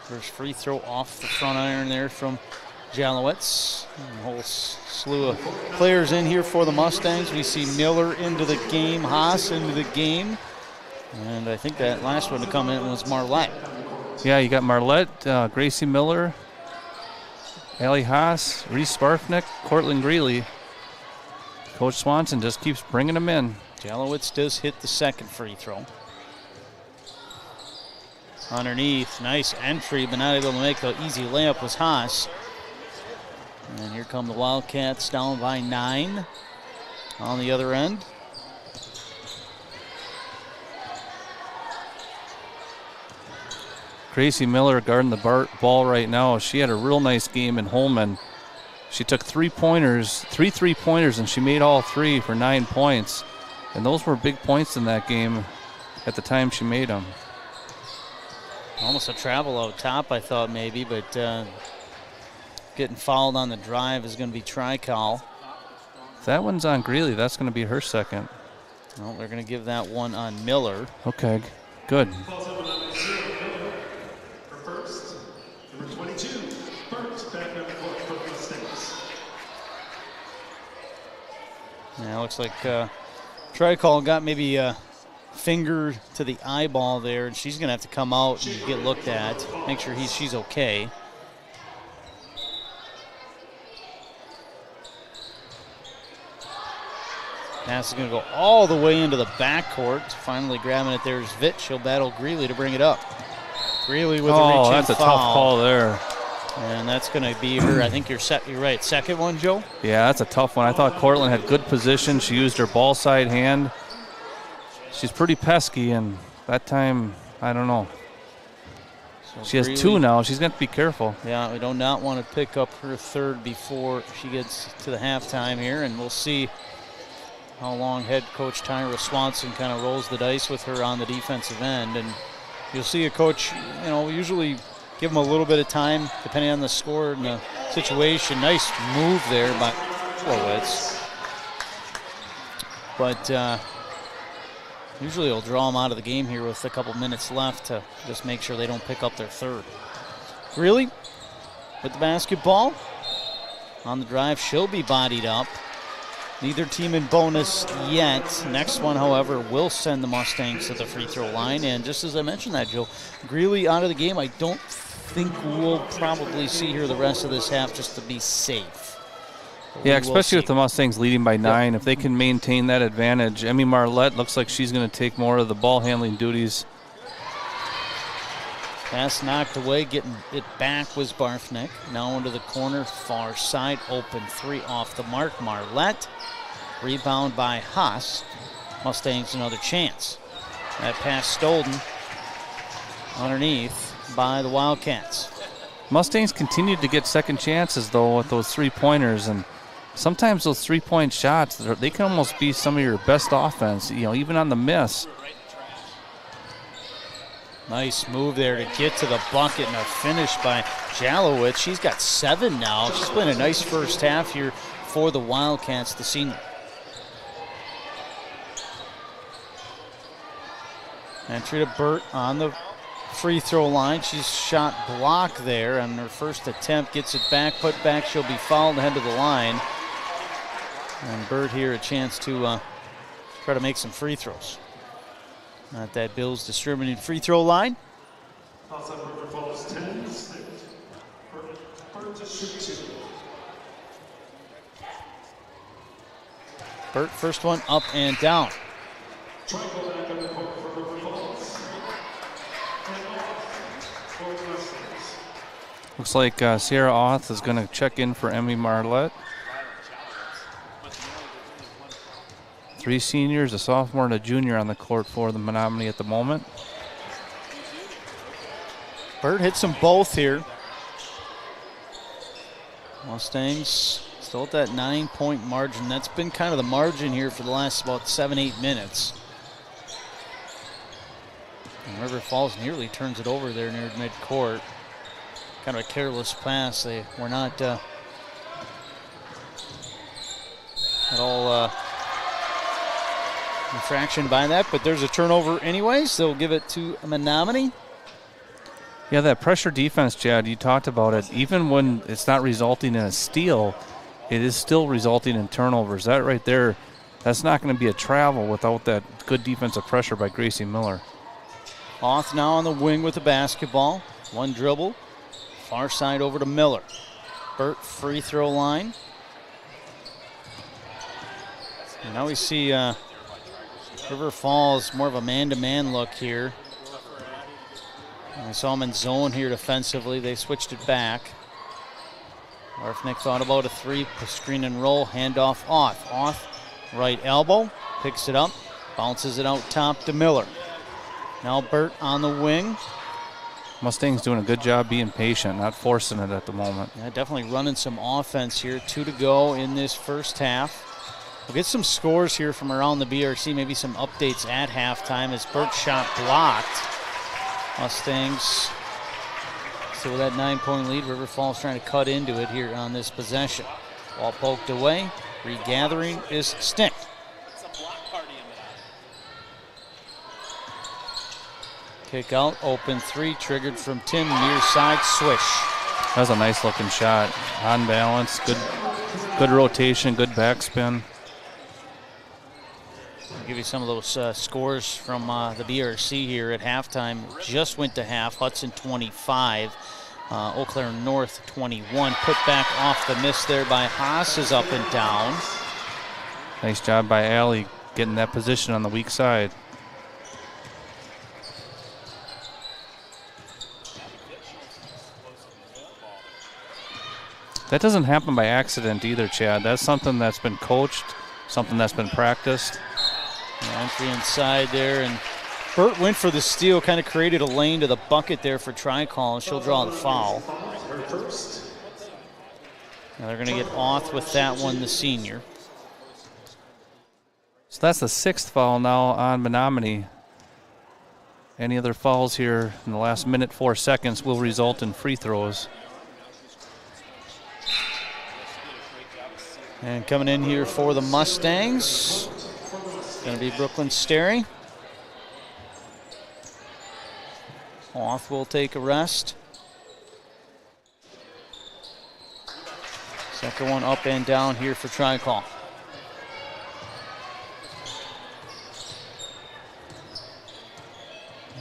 First free throw off the front iron there from Jalowitz. A whole slew of players in here for the Mustangs. We see Miller into the game, Haas into the game. And I think that last one to come in was Marlette. Yeah, you got Marlette, Gracie Miller, Allie Haas, Reese Barfnick, Cortland Greeley. Coach Swanson just keeps bringing them in. Jalowitz does hit the second free throw. Underneath, nice entry, but not able to make the easy layup was Haas. And here come the Wildcats down by 9 on the other end. Gracie Miller guarding the ball right now. She had a real nice game in Holman. She took 3 3-pointers, and she made all 3 for 9 points. And those were big points in that game at the time she made them. Almost a travel out top, I thought maybe, but getting fouled on the drive is going to be Tricol. If that one's on Greeley, that's going to be her second. Well, they're going to give that one on Miller. Okay, good. Yeah, looks like Tricol got maybe a finger to the eyeball there, and she's going to have to come out and get looked at, make sure she's okay. Pass is going to go all the way into the backcourt. Finally grabbing it there is Vitt. She'll battle Greeley to bring it up. Greeley with a reaching foul. Oh, that's a tough call there. And that's going to be her, I think you're right, second one, Joe? Yeah, that's a tough one. I thought Cortland had good position. She used her ball side hand. She's pretty pesky, and that time, I don't know. So she has Greeley, 2 now. She's going to be careful. Yeah, we do not want to pick up her third before she gets to the halftime here, and we'll see how long head coach Tyra Swanson kind of rolls the dice with her on the defensive end. And you'll see a coach, usually give them a little bit of time depending on the score and the situation. Nice move there by Jalowitz. But usually he'll draw them out of the game here with a couple minutes left to just make sure they don't pick up their third. Greeley with the basketball. On the drive, she'll be bodied up. Neither team in bonus yet. Next one, however, will send the Mustangs to the free throw line. And just as I mentioned that, Joe, Greeley out of the game. I don't think we'll probably see her the rest of this half just to be safe. Yeah, especially with the Mustangs leading by 9. If they can maintain that advantage. Emmy Marlette looks like she's going to take more of the ball handling duties. Pass knocked away, getting it back was Barfnick. Now into the corner, far side, open 3 off the mark. Marlette, rebound by Haas. Mustangs another chance. That pass stolen underneath by the Wildcats. Mustangs continued to get second chances, though, with those 3-pointers, and sometimes those three-point shots, they can almost be some of your best offense, even on the miss. Nice move there to get to the bucket and a finish by Jalowitz. She's got 7 now. She's playing a nice first half here for the Wildcats, the senior. Entry to Burt on the free throw line. She's shot block there on her first attempt. Gets it back, put back. She'll be fouled ahead of the line. And Burt here a chance to try to make some free throws. Not that Bills distributed free throw line. Burt, first one up and down. Looks like Sierra Auth is going to check in for Emmy Marlette. 3 seniors, a sophomore and a junior on the court for the Menomonie at the moment. Burt hits them both here. Mustangs still at that 9-point margin. That's been kind of the margin here for the last about 7-8 minutes. And River Falls nearly turns it over there near midcourt. Kind of a careless pass. They were not at all infraction by that, but there's a turnover anyways. They'll give it to Menomonie. Yeah, that pressure defense, Chad, you talked about it. Even when it's not resulting in a steal, it is still resulting in turnovers. That right there, that's not going to be a travel without that good defensive pressure by Gracie Miller. Auth now on the wing with the basketball. One dribble. Far side over to Miller. Burt free throw line. And now we see River Falls more of a man-to-man look here. And I saw them in zone here defensively. They switched it back. Orfnick thought about a 3, screen and roll, handoff Auth. Auth, right elbow, picks it up, bounces it out top to Miller. Now Burt on the wing. Mustangs doing a good job being patient, not forcing it at the moment. Yeah, definitely running some offense here. 2 to go in this first half. We'll get some scores here from around the BRC, maybe some updates at halftime as Burt's shot blocked. Mustangs still with that 9-point lead. River Falls trying to cut into it here on this possession. Ball poked away. Regathering is Stick. Kick out, open 3, triggered from Tim, near side swish. That was a nice looking shot. On balance, good rotation, good backspin. I'll give you some of those scores from the BRC here at halftime. Just went to half. Hudson 25, Eau Claire North 21. Put back off the miss there by Haas is up and down. Nice job by Allie getting that position on the weak side. That doesn't happen by accident either, Chad. That's something that's been coached, something that's been practiced. Entry inside there, and Burt went for the steal, kind of created a lane to the bucket there for Tricol, and she'll draw the foul. Now they're going to get Auth with that one, the senior. So that's the 6th foul now on Menomonie. Any other fouls here in the last minute, 4 seconds will result in free throws. And coming in here for the Mustangs, going to be Brooklyn Sterry. Auth will take a rest. Second one up and down here for Tricol.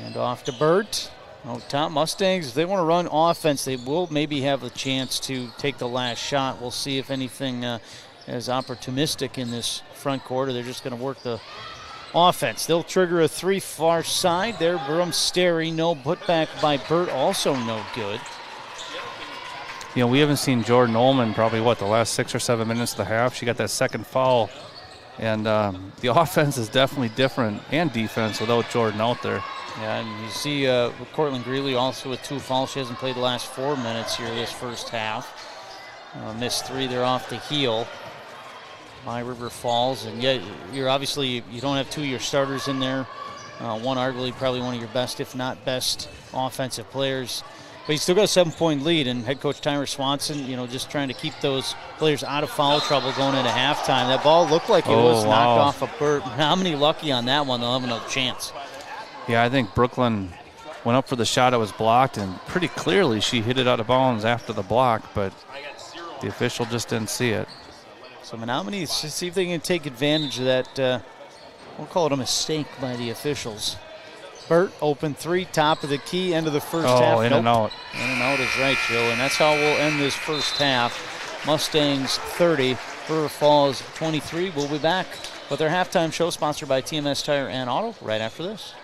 And off to Burt. Oh, top Mustangs, if they want to run offense, they will maybe have a chance to take the last shot. We'll see if anything is opportunistic in this front court, or they're just going to work the offense. They'll trigger a 3 far side there. Broom Sterry, no putback by Burt, also no good. You know, we haven't seen Jordan Ullman probably, the last 6 or 7 minutes of the half. She got that second foul. And the offense is definitely different, and defense, without Jordan out there. Yeah, and you see Cortland Greeley also with 2 fouls. She hasn't played the last 4 minutes here this first half. Missed 3, they're off the heel. by River Falls. And yet, you're obviously, you don't have two of your starters in there. One arguably probably one of your best, if not best, offensive players. But you still got a 7-point lead, and head coach Tyra Swanson, just trying to keep those players out of foul trouble going into halftime. That ball looked like it was knocked off of Burt. How many lucky on that one? They'll have another chance. Yeah, I think Brooklyn went up for the shot. It was blocked, and pretty clearly she hit it out of bounds after the block, but the official just didn't see it. So Menomonie, see if they can take advantage of that. We'll call it a mistake by the officials. Burt, open three, top of the key, end of the first half. In and out. In and out is right, Joe. And that's how we'll end this first half. Mustangs 30, River Falls 23. We'll be back with our halftime show sponsored by TMS Tire and Auto right after this.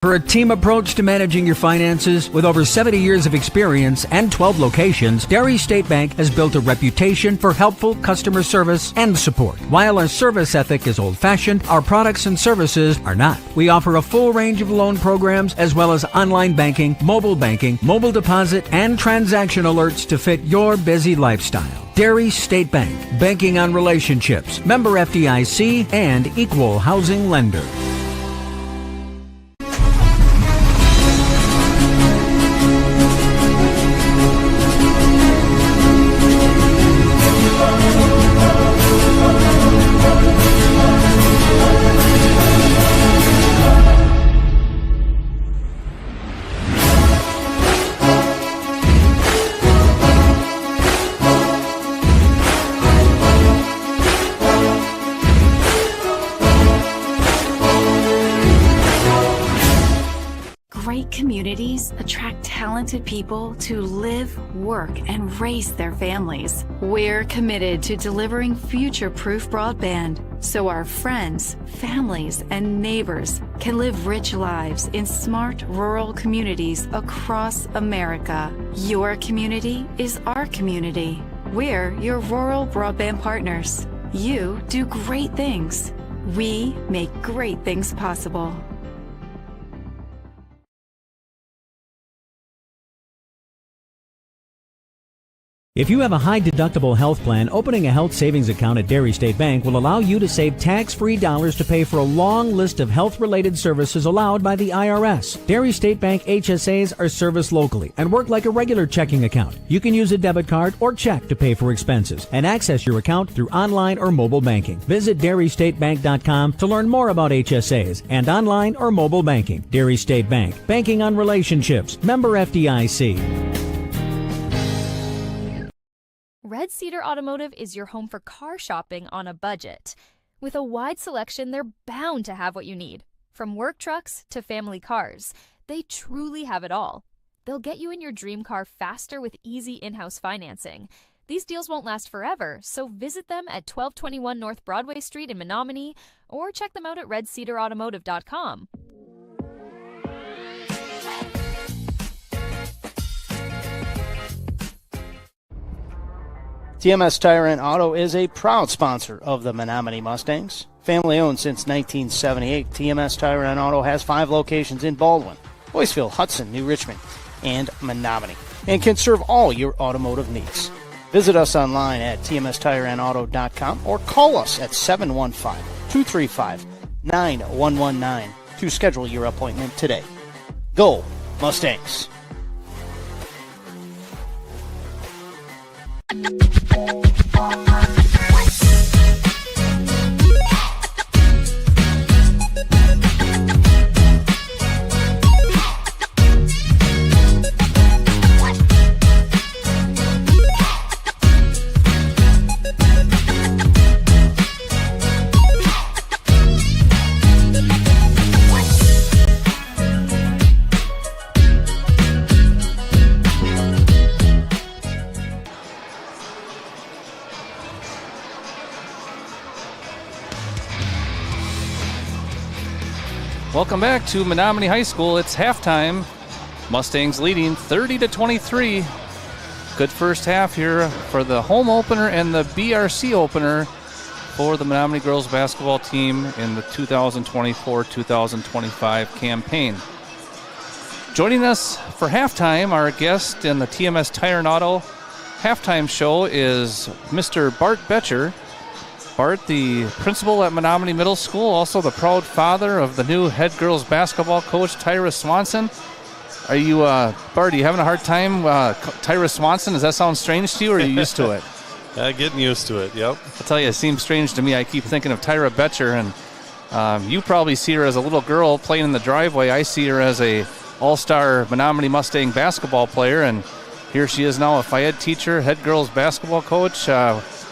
For a team approach to managing your finances with over 70 years of experience and 12 locations, Dairy State Bank has built a reputation for helpful customer service and support. While our service ethic is old-fashioned, our products and services are not. We offer a full range of loan programs as well as online banking, mobile deposit, and transaction alerts to fit your busy lifestyle. Dairy State Bank, banking on relationships, member FDIC, and equal housing lender. Communities attract talented people to live, work, and raise their families. We're committed to delivering future-proof broadband so our friends, families, and neighbors can live rich lives in smart rural communities across America. Your community is our community. We're your rural broadband partners. You do great things. We make great things possible. If you have a high-deductible health plan, opening a health savings account at Dairy State Bank will allow you to save tax-free dollars to pay for a long list of health-related services allowed by the IRS. Dairy State Bank HSAs are serviced locally and work like a regular checking account. You can use a debit card or check to pay for expenses and access your account through online or mobile banking. Visit DairyStateBank.com to learn more about HSAs and online or mobile banking. Dairy State Bank, banking on relationships, member FDIC. Red Cedar Automotive is your home for car shopping on a budget. With a wide selection, they're bound to have what you need. From work trucks to family cars, they truly have it all. They'll get you in your dream car faster with easy in-house financing. These deals won't last forever, so visit them at 1221 North Broadway Street in Menomonie or check them out at redcedarautomotive.com. TMS Tire and Auto is a proud sponsor of the Menomonie Mustangs. Family owned since 1978, TMS Tire and Auto has 5 locations in Baldwin, Boyceville, Hudson, New Richmond, and Menomonie, and can serve all your automotive needs. Visit us online at tmstireandauto.com or call us at 715-235-9119 to schedule your appointment today. Go Mustangs! Welcome back to Menomonie High School. It's halftime. Mustangs leading 30-23. Good first half here for the home opener and the BRC opener for the Menomonie girls basketball team in the 2024-2025 campaign. Joining us for halftime, our guest and the TMS Tire and Auto halftime show is Mr. Bart Betcher. Bart, the principal at Menomonie Middle School, also the proud father of the new head girls basketball coach, Tyra Swanson. Are you, Bart, are you having a hard time? Tyra Swanson, does that sound strange to you, or are you used to it? Getting used to it, yep. I'll tell you, it seems strange to me. I keep thinking of Tyra Betcher, and you probably see her as a little girl playing in the driveway. I see her as a all-star Menomonie Mustang basketball player, and here she is now, a Fayette teacher, head girls basketball coach.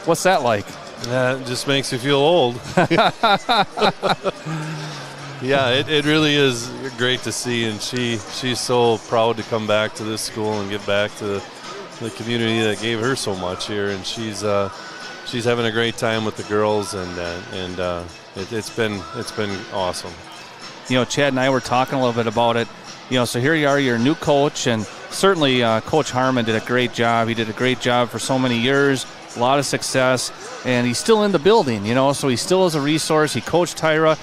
What's that like? It just makes you feel old. Yeah, it really is great to see, and she's so proud to come back to this school and give back to the community that gave her so much here, and she's having a great time with the girls, and it's been awesome. You know, Chad and I were talking a little bit about it. You know, so here you are, you're a new coach, and certainly Coach Harmon did a great job. He did a great job for so many years, a lot of success, and he's still in the building, you know, so he still is a resource. He coached Tyra.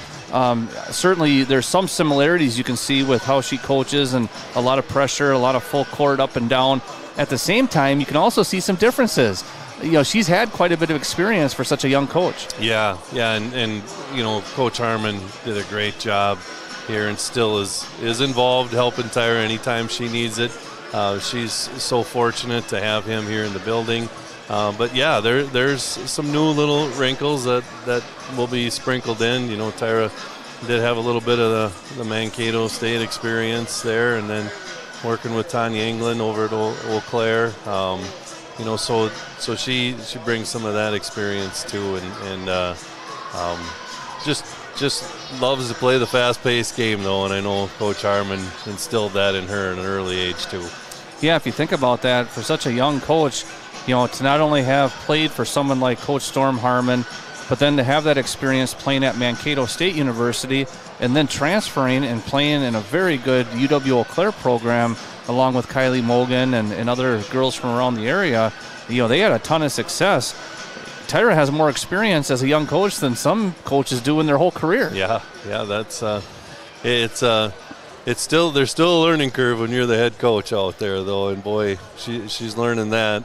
Certainly there's some similarities you can see with how she coaches, and a lot of pressure, a lot of full court up and down. At the same time, you can also see some differences. You know, she's had quite a bit of experience for such a young coach. Yeah, and you know, Coach Harmon did a great job here and still is involved helping Tyra anytime she needs it. She's so fortunate to have him here in the building. But yeah, there's some new little wrinkles that will be sprinkled in. You know, Tyra did have a little bit of the Mankato State experience there, and then working with Tanya England over at Eau Claire. You know, so she brings some of that experience too, and just loves to play the fast-paced game though, and I know Coach Harmon instilled that in her at an early age too. Yeah, if you think about that, for such a young coach, you know, to not only have played for someone like Coach Storm Harmon, but then to have that experience playing at Mankato State University and then transferring and playing in a very good UW Eau Claire program along with Kylie Mogan and other girls from around the area, you know, they had a ton of success. Tyra has more experience as a young coach than some coaches do in their whole career. Yeah, that's there's still a learning curve when you're the head coach out there though, and boy, she's learning that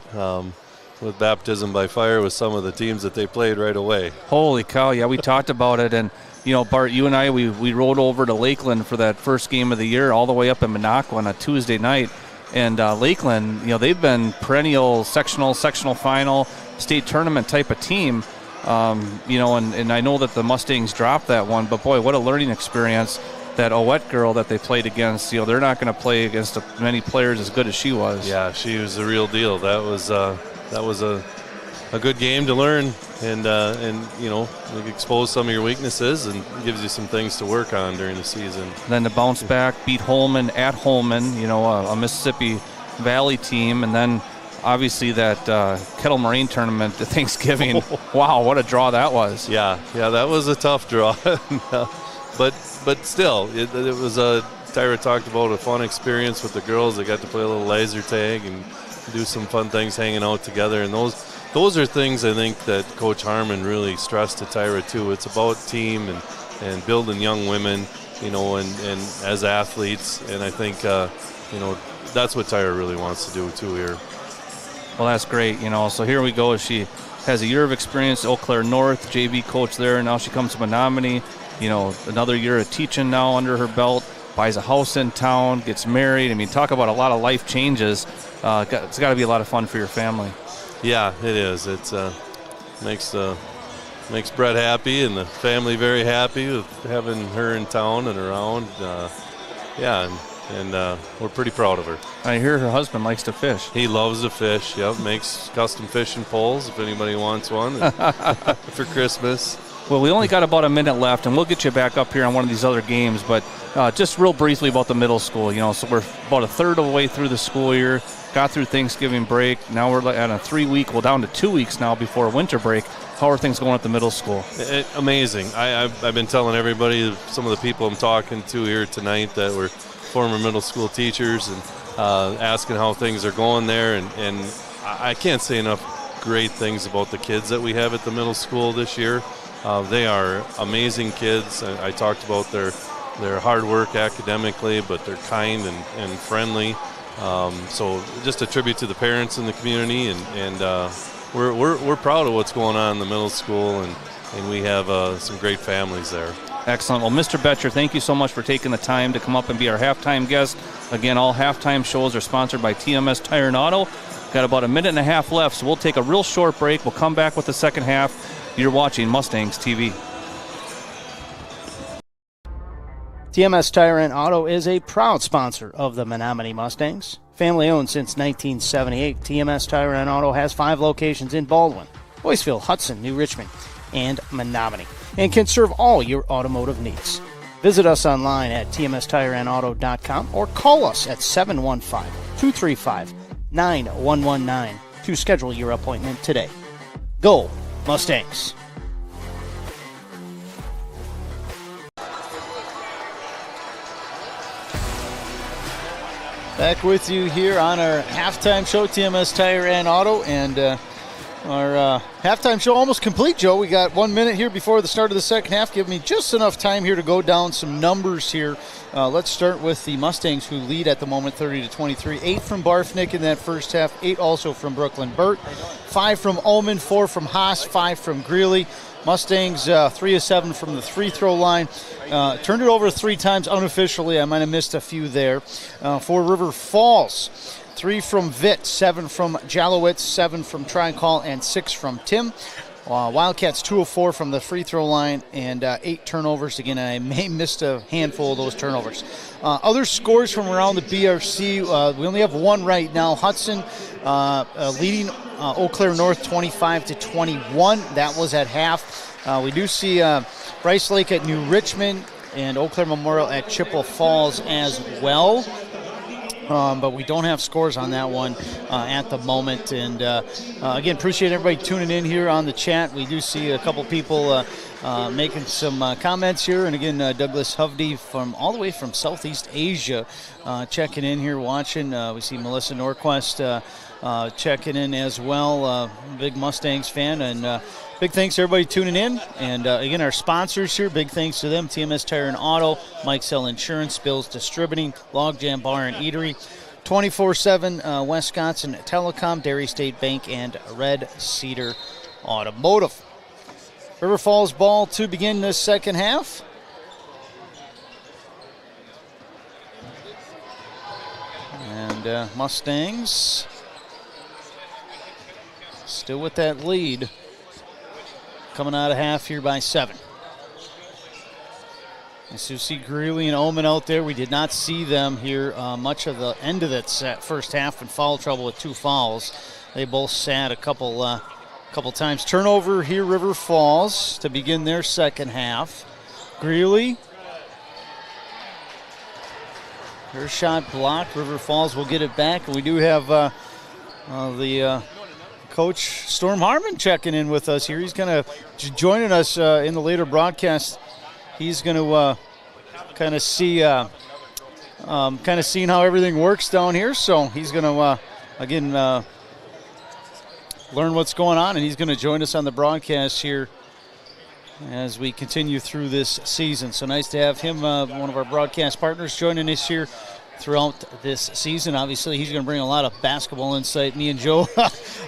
with baptism by fire with some of the teams that they played right away. Holy cow! Yeah, we talked about it, and you know, Bart, you and I, we rode over to Lakeland for that first game of the year, all the way up in Minocqua on a Tuesday night. And Lakeland, you know, they've been perennial sectional final, state tournament type of team. You know, and I know that the Mustangs dropped that one, but boy, what a learning experience. That Owette girl that they played against, you know, they're not going to play against many players as good as she was. Yeah, she was the real deal. That was a good game to learn, and you know, expose some of your weaknesses and gives you some things to work on during the season. Then to bounce back, beat Holman at Holman, you know, a Mississippi Valley team, and then obviously that Kettle Moraine tournament at Thanksgiving. Wow, what a draw that was. Yeah, that was a tough draw. But still, it was Tyra talked about a fun experience with the girls. They got to play a little laser tag and do some fun things hanging out together. And those are things I think that Coach Harmon really stressed to Tyra too. It's about team and building young women, you know, and as athletes. And I think, you know, that's what Tyra really wants to do too here. Well, that's great, you know. So here we go. She has a year of experience, Eau Claire North, JV coach there. Now she comes to Menomonie. You know, another year of teaching now under her belt, buys a house in town, gets married. I mean, talk about a lot of life changes. It's got to be a lot of fun for your family. Yeah, it is. It's makes Brett happy and the family very happy with having her in town and around. And we're pretty proud of her. I hear her husband likes to fish. He loves to fish, yep. Makes custom fishing poles if anybody wants one for Christmas. Well, we only got about a minute left, and we'll get you back up here on one of these other games. But just real briefly about the middle school. You know, so we're about a third of the way through the school year. Got through Thanksgiving break. Now we're at a 3-week. Well, down to 2 weeks now before winter break. How are things going at the middle school? Amazing. I've been telling everybody, some of the people I'm talking to here tonight that were former middle school teachers, and asking how things are going there. And I can't say enough great things about the kids that we have at the middle school this year. They are amazing kids. I talked about their hard work academically, but they're kind and friendly. So just a tribute to the parents in the community, and we're proud of what's going on in the middle school, and we have some great families there. Excellent. Well, Mr. Betcher, thank you so much for taking the time to come up and be our halftime guest. Again, all halftime shows are sponsored by TMS Tire and Auto. Got about a minute and a half left, so we'll take a real short break. We'll come back with the second half. You're watching Mustangs TV. TMS Tire and Auto is a proud sponsor of the Menomonie Mustangs. Family owned since 1978, TMS Tire and Auto has 5 locations in Baldwin, Boyceville, Hudson, New Richmond, and Menomonie, and can serve all your automotive needs. Visit us online at tmstireandauto.com or call us at 715-235-9119 to schedule your appointment today. Go Mustangs! Back with you here on our halftime show, TMS Tire and Auto, and our halftime show almost complete, Joe. We got 1 minute here before the start of the second half. Give me just enough time here to go down some numbers here. Let's start with the Mustangs, who lead at the moment 30-23. 8 from Barfnick in that first half, 8 also from Brooklyn Burt, 5 from Ullman, 4 from Haas, 5 from Greeley. Mustangs 3 of 7 from the free throw line. Turned it over 3 times unofficially. I might have missed a few there. For River Falls, 3 from Vitt, 7 from Jalowitz, 7 from Tricol, and 6 from Tim. Wildcats 2 of 4 from the free throw line and 8 turnovers. Again, I may missed a handful of those turnovers. Other scores from around the BRC, we only have one right now. Hudson leading Eau Claire North 25-21. That was at half. We do see Rice Lake at New Richmond and Eau Claire Memorial at Chippewa Falls as well. But we don't have scores on that one at the moment. And again, appreciate everybody tuning in here on the chat. We do see a couple people making some comments here. And again, Douglas Hovde from all the way from Southeast Asia checking in here, watching. We see Melissa Norquist checking in as well. Big Mustangs fan. And big thanks to everybody tuning in. And again, our sponsors here, big thanks to them: TMS Tire and Auto, Mike Sell Insurance, Bills Distributing, Logjam Bar and Eatery, 24/7 Wisconsin Telecom, Dairy State Bank, and Red Cedar Automotive. River Falls ball to begin this second half. And Mustangs still with that lead, coming out of half here by 7. As you see Greeley and Ullman out there, we did not see them here much of the end of that first half in foul trouble with 2 fouls. They both sat a couple times. Turnover here, River Falls, to begin their second half. Greeley, her shot blocked. River Falls will get it back. And we do have the Coach Storm Harmon checking in with us here. He's going to joining us in the later broadcast. He's going to kind of see, seeing how everything works down here. So he's going to again learn what's going on, and he's going to join us on the broadcast here as we continue through this season. So nice to have him, one of our broadcast partners, joining us here throughout this season. Obviously, he's going to bring a lot of basketball insight. Me and Joe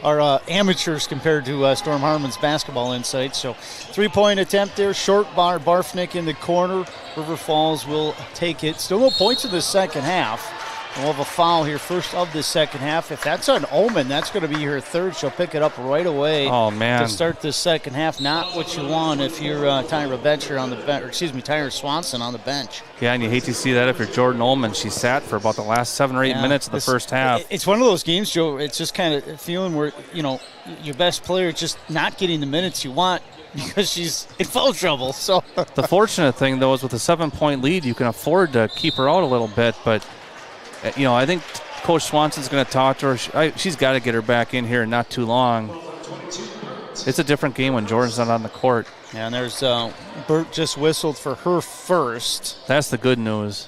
are amateurs compared to Storm Harmon's basketball insight. So 3-point attempt there, short bar, Barfnick in the corner. River Falls will take it. Still no points in the second half. We'll have a foul here first of the second half. If that's on Ullman, that's going to be her third. She'll pick it up right away. Oh, man. To start the second half. Not what you want if you're Tyra Betcher on the bench, or excuse me, Tyra Swanson on the bench. Yeah, and you hate to see that if you're Jordan Ullman. She sat for about the last 7 or 8 minutes of the first half. It's one of those games, Joe, it's just kind of a feeling where, you know, your best player is just not getting the minutes you want because she's in foul trouble. So the fortunate thing, though, is with a 7-point lead, you can afford to keep her out a little bit, but you know, I think Coach Swanson's going to talk to her. She's got to get her back in here in not too long. It's a different game when Jordan's not on the court. Yeah, and there's Burt just whistled for her first. That's the good news.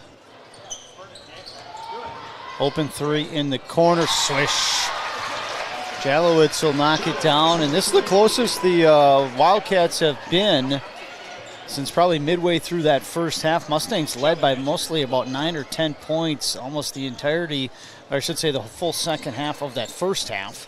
Open 3 in the corner, swish. Jalowitz will knock it down, and this is the closest the Wildcats have been since probably midway through that first half. Mustangs led by mostly about 9 or 10 points almost the entirety or I should say the full second half of that first half.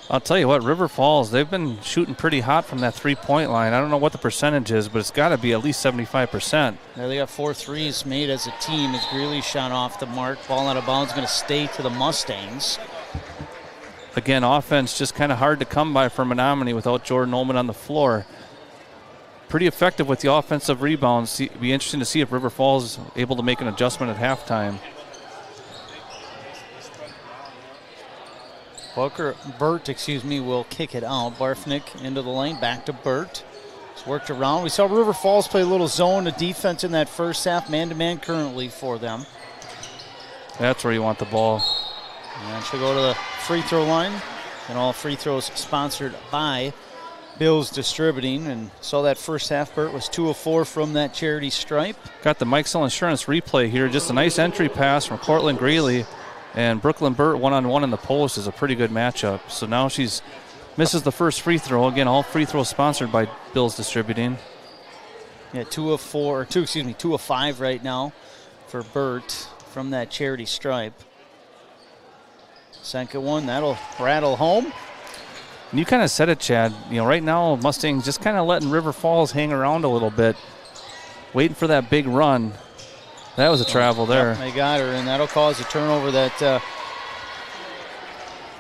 I'll tell you what, River Falls, they've been shooting pretty hot from that three-point line. I don't know what the percentage is, but it's got to be at least 75%. There they got 4 threes made as a team as Greeley shot off the mark. Ball out of bounds, going to stay to the Mustangs. Again, offense just kind of hard to come by for Menomonie without Jordan Ullman on the floor. Pretty effective with the offensive rebounds. It'd be interesting to see if River Falls is able to make an adjustment at halftime. Burt will kick it out. Barfnick into the lane, back to Burt. It's worked around. We saw River Falls play a little zone of defense in that first half, man-to-man currently for them. That's where you want the ball. And she'll go to the free throw line. And all free throws sponsored by Bill's Distributing. And saw that first half, Burt was 2 of 4 from that charity stripe. Got the Mikesell Insurance replay here. Just a nice entry pass from Cortland Greeley. And Brooklyn Burt one-on-one in the post is a pretty good matchup. So now she's misses the first free throw. Again, all free throws sponsored by Bill's Distributing. Yeah, 2 of 5 right now for Burt from that charity stripe. Second one, that'll rattle home. And you kind of said it, Chad. You know, right now Mustangs just kind of letting River Falls hang around a little bit, waiting for that big run. That was a travel there. Yep, they got her, and that'll cause a turnover that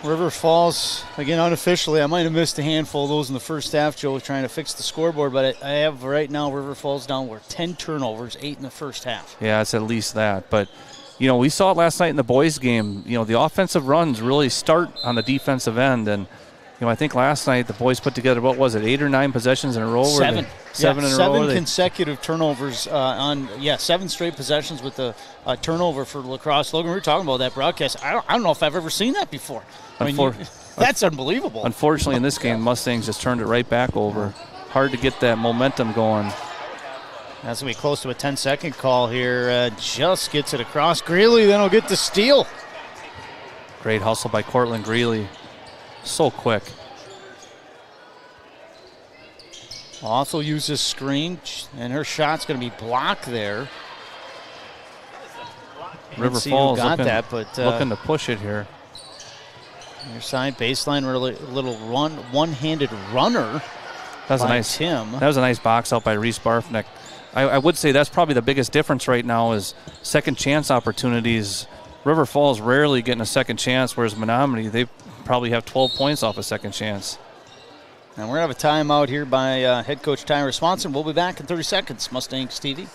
River Falls, again, unofficially, I might have missed a handful of those in the first half. Joe was trying to fix the scoreboard, but I have right now River Falls down. We're 10 turnovers, 8 in the first half. Yeah, it's at least that. But, you know, we saw it last night in the boys' game. You know, the offensive runs really start on the defensive end, and you know, I think last night the boys put together, what was it, 8 or 9 possessions in a row? Seven. Seven in a row. 7 consecutive turnovers 7 straight possessions with the turnover for lacrosse. Logan, we were talking about that broadcast. I don't know if I've ever seen that before. That's unbelievable. Unfortunately, in this game, Mustangs just turned it right back over. Hard to get that momentum going. That's going to be close to a 10-second call here. Just gets it across. Greeley then will get the steal. Great hustle by Cortland Greeley. So quick. Also uses screen, and her shot's going to be blocked there. River Falls looking to push it here. Near side baseline, really little one-handed runner. That was a nice box out by Reese Barfnick. I would say that's probably the biggest difference right now is second chance opportunities. River Falls rarely getting a second chance, whereas Menomonie, they probably have 12 points off a second chance. And we're going to have a timeout here by head coach Tyra Swanson. We'll be back in 30 seconds. Mustangs TV.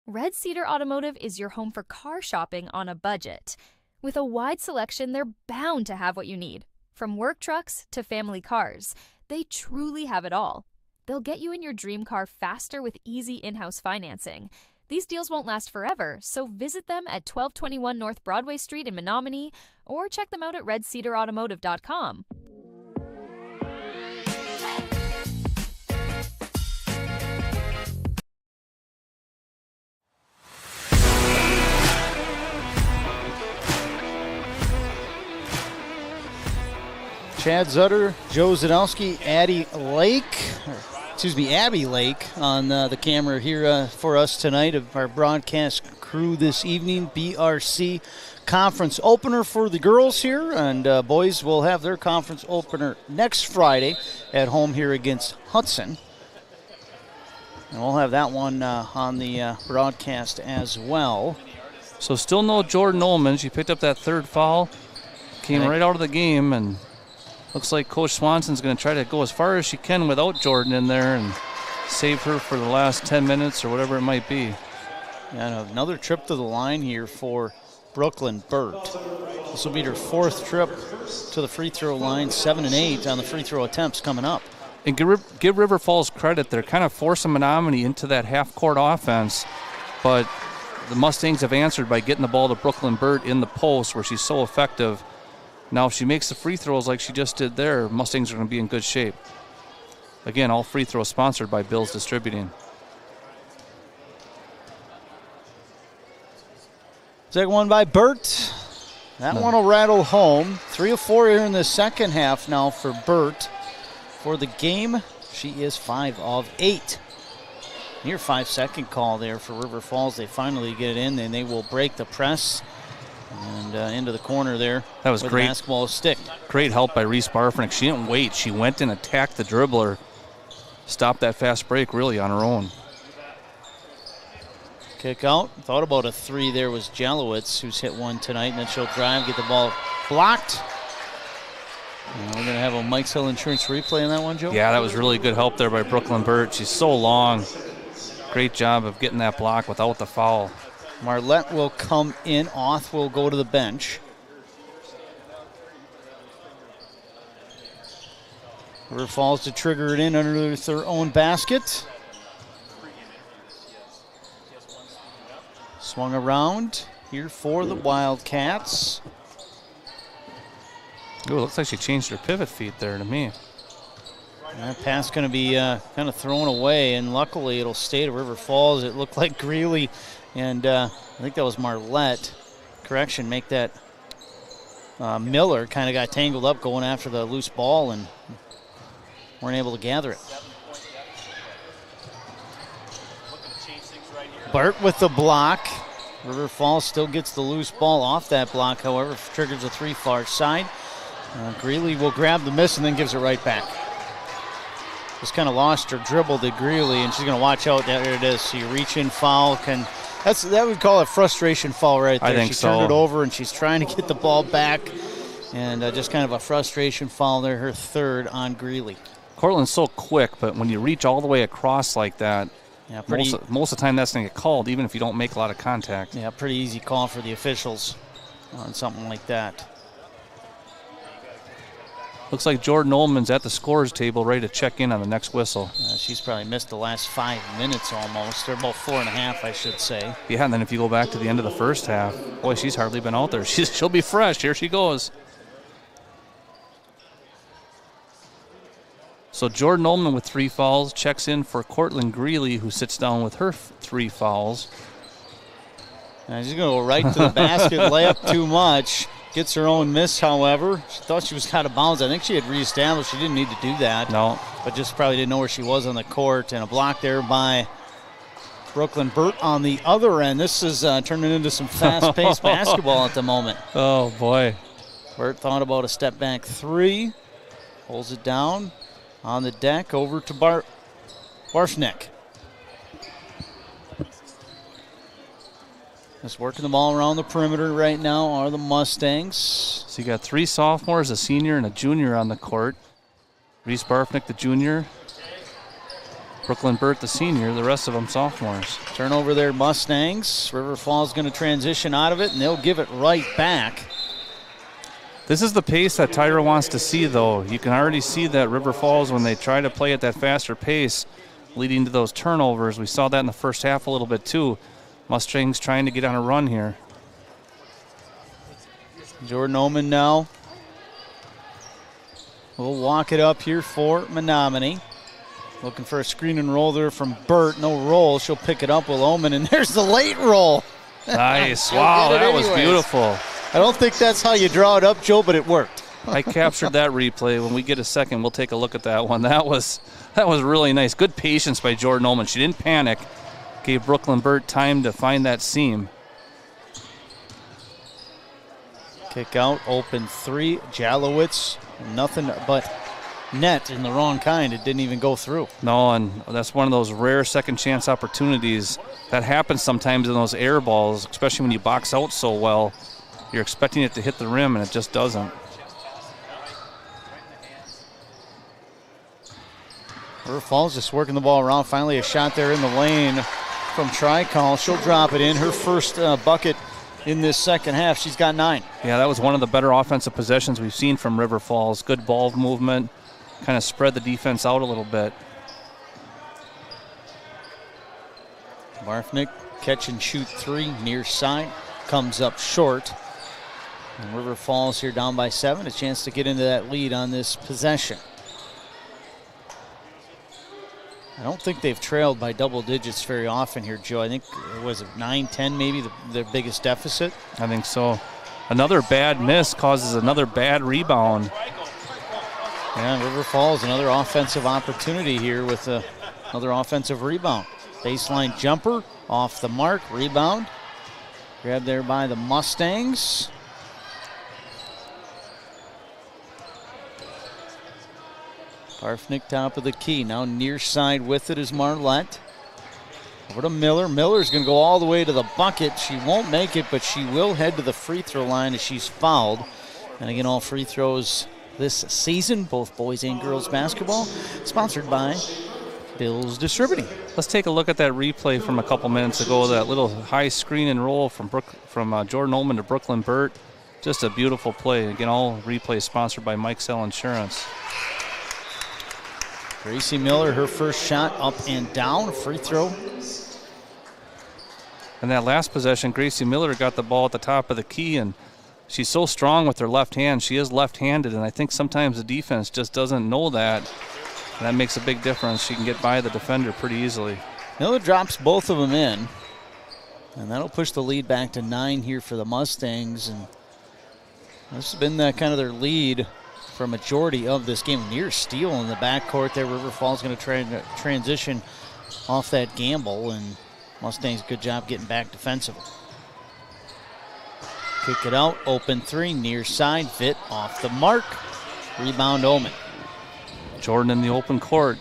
Red Cedar Automotive is your home for car shopping on a budget. With a wide selection, they're bound to have what you need. From work trucks to family cars, they truly have it all. They'll get you in your dream car faster with easy in-house financing. These deals won't last forever, so visit them at 1221 North Broadway Street in Menomonie or check them out at redcedarautomotive.com. Chad Zutter, Joe Zanowski, Abby Lake on the camera here for us tonight of our broadcast crew this evening. BRC conference opener for the girls here, and boys will have their conference opener next Friday at home here against Hudson. And we'll have that one on the broadcast as well. So still no Jordan Ullman. She picked up that third foul, came right out of the game, and looks like Coach Swanson's going to try to go as far as she can without Jordan in there and save her for the last 10 minutes or whatever it might be. And another trip to the line here for Brooklyn Burt. This will be her 4th trip to the free throw line, 7 and 8 on the free throw attempts coming up. And give River Falls credit. They're kind of forcing Menomonie into that half-court offense, but the Mustangs have answered by getting the ball to Brooklyn Burt in the post where she's so effective. Now, if she makes the free throws like she just did there, Mustangs are going to be in good shape. Again, all free throws sponsored by Bills Distributing. Second one by Burt. That one will rattle home. 3 of 4 here in the second half now for Burt. For the game, she is 5 of 8. Near 5-second call there for River Falls. They finally get it in, and they will break the press and into the corner there. That was with great. The basketball stick. Great help by Reese Barfnick. She didn't wait. She went and attacked the dribbler. Stopped that fast break really on her own. Kick out. Thought about a 3 there was Jalowitz, who's hit one tonight, and then she'll drive, get the ball blocked. And we're going to have a Mike's Hill Insurance replay on that one, Joe? Yeah, that was really good help there by Brooklyn Burt. She's so long. Great job of getting that block without the foul. Marlette will come in. Auth will go to the bench. River Falls to trigger it in under their own basket. Swung around here for the Wildcats. Ooh, looks like she changed her pivot feet there to me. That pass going to be kind of thrown away, and luckily it'll stay to River Falls. It looked like Greeley, and I think that was Marlette. Correction, make that Miller kind of got tangled up going after the loose ball and weren't able to gather it. Burt with the block. River Falls still gets the loose ball off that block, however, triggers a 3 far side. Greeley will grab the miss and then gives it right back. Just kind of lost her dribble to Greeley, and she's going to watch out. There it is. So you reach in, foul. That would call it frustration foul right there. I think she so. turned it over, and she's trying to get the ball back, and just kind of a frustration foul there, her third on Greeley. Cortland's so quick, but when you reach all the way across like that, yeah, most of the time that's going to get called, even if you don't make a lot of contact. Yeah, pretty easy call for the officials on something like that. Looks like Jordan Ullman's at the scorer's table ready to check in on the next whistle. She's probably missed the last 5 minutes almost. They're about 4.5, I should say. Yeah, and then if you go back to the end of the first half, boy, she's hardly been out there. She'll be fresh. Here she goes. So Jordan Ullman with 3 fouls, checks in for Cortland Greeley, who sits down with her 3 fouls. And she's going to go right to the basket, lay up too much. Gets her own miss, however. She thought she was out of bounds. I think she had reestablished. She didn't need to do that. No. But just probably didn't know where she was on the court. And a block there by Brooklyn Burt on the other end. This is turning into some fast-paced basketball at the moment. Oh, boy. Burt thought about a step-back 3. Pulls it down on the deck over to Barfnick. Just working the ball around the perimeter right now are the Mustangs. So you got 3 sophomores, a senior, and a junior on the court. Reese Barfnick, the junior. Brooklyn Burt, the senior. The rest of them sophomores. Turnover there, Mustangs. River Falls going to transition out of it, and they'll give it right back. This is the pace that Tyra wants to see, though. You can already see that River Falls, when they try to play at that faster pace, leading to those turnovers. We saw that in the first half a little bit, too. Mustangs trying to get on a run here. Jordan Ullman now will walk it up here for Menomonie. Looking for a screen and roll there from Burt. No roll. She'll pick it up with Ullman, and there's the late roll. Nice. Wow, that was beautiful. I don't think that's how you draw it up, Joe, but it worked. I captured that replay. When we get a second, we'll take a look at that one. That was really nice. Good patience by Jordan Ullman. She didn't panic. Gave Brooklyn Burt time to find that seam. Kick out, open 3. Jalowitz, nothing but net in the wrong kind. It didn't even go through. No, and that's one of those rare second chance opportunities that happens sometimes in those air balls, especially when you box out so well. You're expecting it to hit the rim, and it just doesn't. River Falls just working the ball around. Finally a shot there in the lane from Tricol. She'll drop it in. Her first bucket in this second half. She's got 9. Yeah, that was one of the better offensive possessions we've seen from River Falls. Good ball movement, kind of spread the defense out a little bit. Barfnick catch and shoot three near side, comes up short. And River Falls here down by 7, a chance to get into that lead on this possession. I don't think they've trailed by double digits very often here, Joe. I think, was it 9-10 maybe, their biggest deficit? I think so. Another bad miss causes another bad rebound. Yeah, River Falls, another offensive opportunity here with another offensive rebound. Baseline jumper, off the mark, rebound. Grabbed there by the Mustangs. Barfnick top of the key. Now near side with it is Marlette. Over to Miller. Miller's going to go all the way to the bucket. She won't make it, but she will head to the free throw line as she's fouled. And again, all free throws this season, both boys and girls basketball, sponsored by Bill's Distributing. Let's take a look at that replay from a couple minutes ago. That little high screen and roll from Jordan Ullman to Brooklyn Burt. Just a beautiful play. Again, all replays sponsored by Mike Sell Insurance. Gracie Miller, her first shot up and down, free throw. And that last possession, Gracie Miller got the ball at the top of the key, and she's so strong with her left hand. She is left-handed, and I think sometimes the defense just doesn't know that. And that makes a big difference. She can get by the defender pretty easily. Miller drops both of them in, and that'll push the lead back to 9 here for the Mustangs. And this has been kind of their lead for a majority of this game. Near steal in the backcourt there. River Falls going to transition off that gamble, and Mustangs, good job getting back defensively. Kick it out, open three, near side, fit off the mark. Rebound Omen. Jordan in the open court.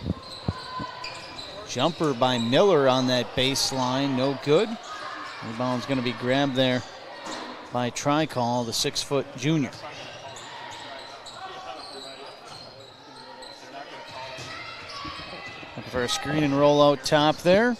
Jumper by Miller on that baseline, no good. Rebound's going to be grabbed there by Tricall, the 6-foot junior. Looking for a screen and roll out top there.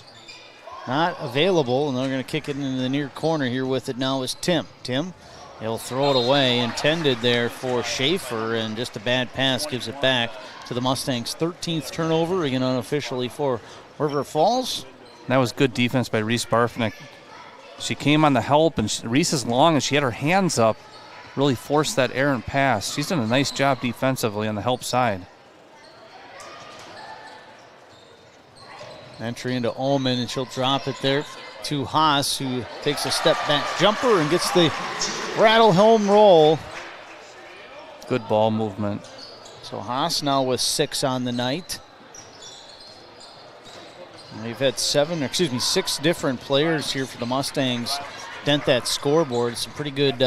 Not available, and they're going to kick it into the near corner here with it now is Tim. Tim, he'll throw it away, intended there for Schaefer, and just a bad pass gives it back to the Mustangs. 13th turnover, again unofficially for River Falls. That was good defense by Reese Barfnick. She came on the help, and Reese is long, and she had her hands up, really forced that errant pass. She's done a nice job defensively on the help side. Entry into Omen, and she'll drop it there to Haas, who takes a step back jumper and gets the rattle home roll. Good ball movement. So Haas now with 6 on the night. And they've had 6 different players here for the Mustangs dent that scoreboard. Some pretty good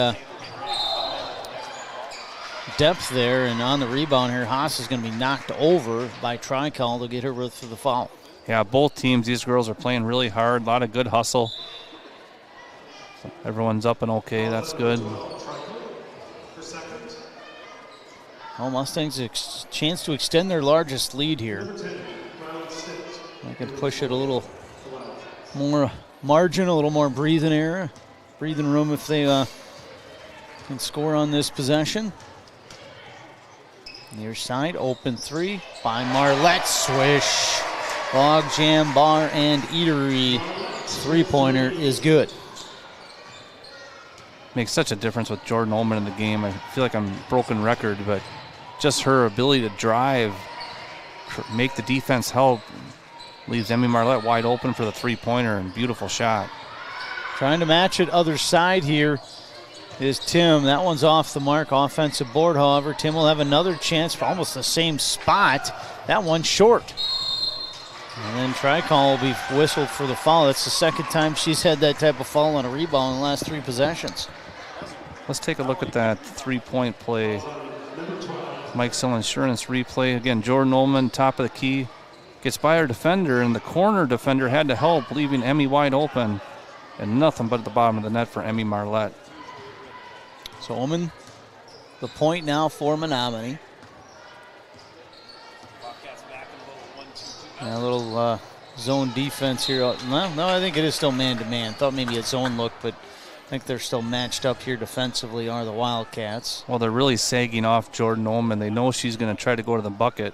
depth there, and on the rebound here, Haas is going to be knocked over by Tricall to get her for the foul. Yeah, both teams, these girls are playing really hard. A lot of good hustle. Everyone's up and okay. That's good. Well, Mustangs a chance to extend their largest lead here. They can push it a little more margin, a little more breathing room if they can score on this possession. Near side, open three by Marlette. Swish. Log Jam Bar and Eatery. Three-pointer is good. Makes such a difference with Jordan Ullman in the game. I feel like I'm broken record, but just her ability to drive, make the defense help, leaves Emmy Marlette wide open for the three-pointer, and beautiful shot. Trying to match it other side here is Tim. That one's off the mark, offensive board, however. Tim will have another chance for almost the same spot. That one short. And then Tricall will be whistled for the foul. That's the second time she's had that type of foul on a rebound in the last 3 possessions. Let's take a look at that three-point play. Mike Sell Insurance replay. Again, Jordan Ullman, top of the key. Gets by her defender, and the corner defender had to help, leaving Emmy wide open. And nothing but at the bottom of the net for Emmy Marlette. So Ullman, the point now for Menomonie. And a little zone defense here. No, I think it is still man-to-man. Thought maybe a zone look, but I think they're still matched up here defensively, are the Wildcats. Well, they're really sagging off Jordan Oman. They know she's going to try to go to the bucket.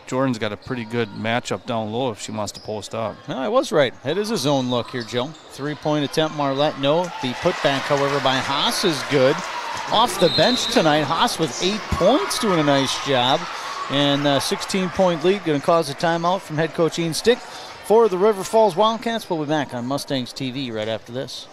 Jordan's got a pretty good matchup down low if she wants to post up. No, I was right. It is a zone look here, Joe. 3-point attempt, Marlette. No. The putback, however, by Haas is good. Off the bench tonight, Haas with 8 points, doing a nice job. And a 16-point lead, going to cause a timeout from head coach Ian Stick for the River Falls Wildcats. We'll be back on Mustangs TV right after this.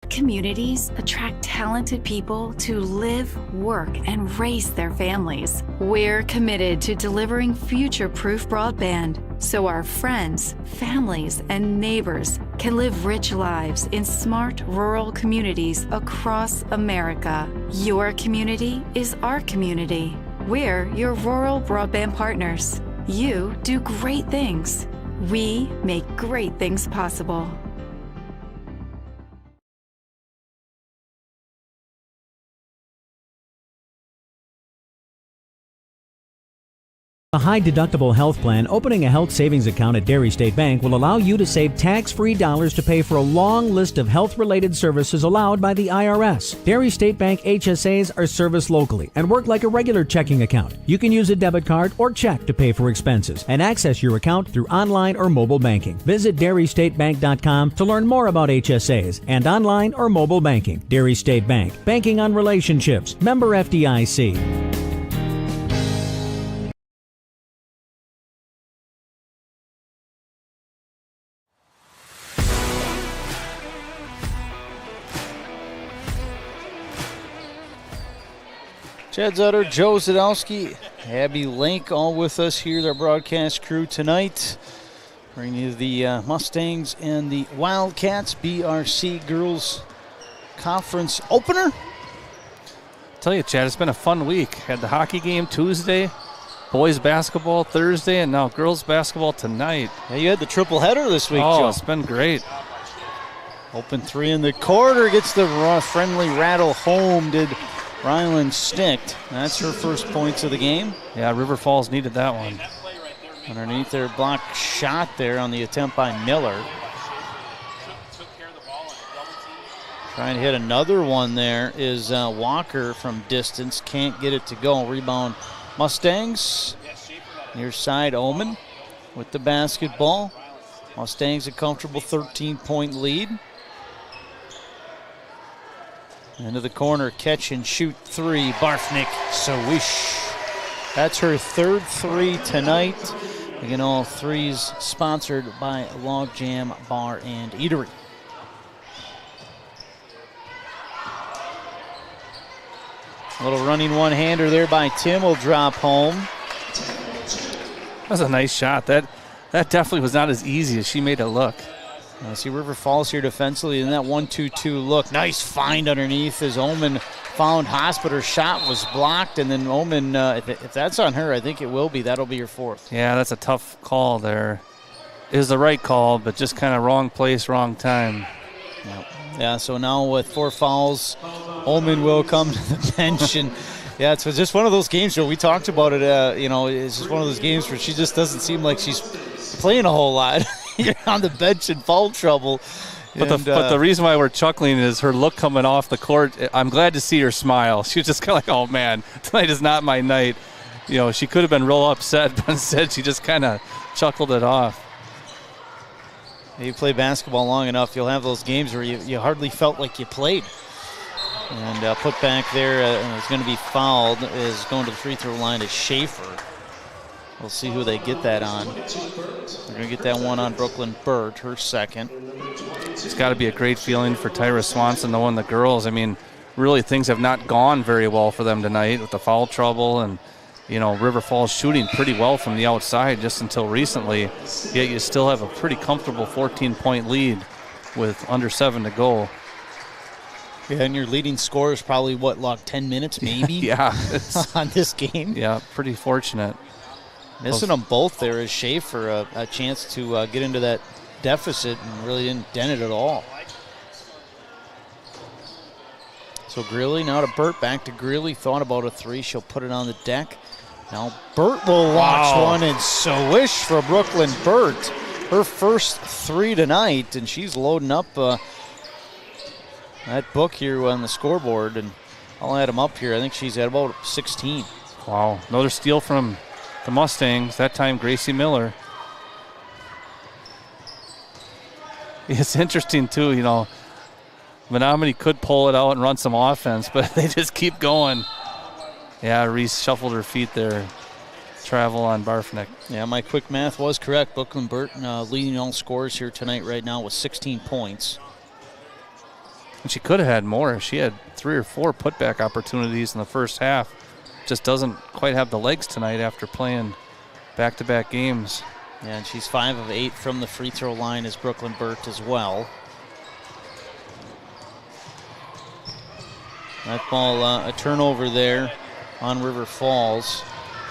Communities attract talented people to live, work, and raise their families. We're committed to delivering future-proof broadband so our friends, families, and neighbors can live rich lives in smart rural communities across America. Your community is our community. We're your rural broadband partners. You do great things. We make great things possible. A high-deductible health plan, opening a health savings account at Dairy State Bank will allow you to save tax-free dollars to pay for a long list of health-related services allowed by the IRS. Dairy State Bank HSAs are serviced locally and work like a regular checking account. You can use a debit card or check to pay for expenses and access your account through online or mobile banking. Visit DairyStateBank.com to learn more about HSAs and online or mobile banking. Dairy State Bank, banking on relationships. Member FDIC. Chad Zutter, Joe Zadowski, Abby Link, all with us here, their broadcast crew tonight. Bringing you the Mustangs and the Wildcats BRC Girls Conference opener. Tell you, Chad, it's been a fun week. Had the hockey game Tuesday, boys basketball Thursday, and now girls basketball tonight. Yeah, you had the triple header this week, Oh, Joe. it's been great. Open three in the quarter, gets the friendly rattle home, did Ryland Sticht. That's her first points of the game. Yeah, River Falls needed that one. Underneath their block shot there on the attempt by Miller. Trying to hit another one there is Walker from distance. Can't get it to go. Rebound Mustangs. Near side Omen with the basketball. Mustangs a comfortable 13-point lead. Into the corner, catch and shoot three. Barfnick Sawish. That's her third three tonight. Again, all threes sponsored by Logjam Bar and Eatery. A little running one-hander there by Tim will drop home. That was a nice shot. That definitely was not as easy as she made it look. I see River Falls here defensively in that 1-2-2 look. Nice find underneath as Omen found Haas, but her shot was blocked. And then Omen, if that's on her, I think it will be. That'll be your fourth. Yeah, that's a tough call there. It was the right call, but just kind of wrong place, wrong time. Yeah, so now with 4 fouls, Omen will come to the bench. And yeah, it's just one of those games where we talked about it. It's just one of those games where she just doesn't seem like she's playing a whole lot. You're on the bench in foul trouble. But the reason why we're chuckling is her look coming off the court. I'm glad to see her smile. She was just kind of like, oh, man, tonight is not my night. You know, she could have been real upset, but instead she just kind of chuckled it off. You play basketball long enough, you'll have those games where you hardly felt like you played. And put back there is going to be fouled, is going to the free throw line is Schaefer. We'll see who they get that on. They're going to get that one on Brooklyn Burt, her second. It's got to be a great feeling for Tyra Swanson, though, and the girls. I mean, really things have not gone very well for them tonight with the foul trouble and, you know, River Falls shooting pretty well from the outside just until recently. Yet you still have a pretty comfortable 14-point lead with under 7 to go. Yeah, and your leading scorer is probably, what, 10 minutes maybe? Yeah. on this game? Yeah, pretty fortunate. Missing them both there is Schaefer, a chance to get into that deficit and really didn't dent it at all. So Greeley now to Burt, back to Greeley. Thought about a three. She'll put it on the deck. Now Burt will launch one and swish for Brooklyn Burt. Her first 3 tonight, and she's loading up that book here on the scoreboard, and I'll add them up here. I think she's at about 16. Wow, another steal from the Mustangs, that time Gracie Miller. It's interesting too, you know, Menomonie could pull it out and run some offense, but they just keep going. Yeah, Reese shuffled her feet there. Travel on Barfnick. Yeah, my quick math was correct. Brooklyn Burt leading all scores here tonight right now with 16 points. And she could have had more. She had 3 or 4 putback opportunities in the first half. Just doesn't quite have the legs tonight after playing back-to-back games. Yeah, and she's 5 of 8 from the free throw line as Brooklyn Burt as well. That ball, a turnover there on River Falls.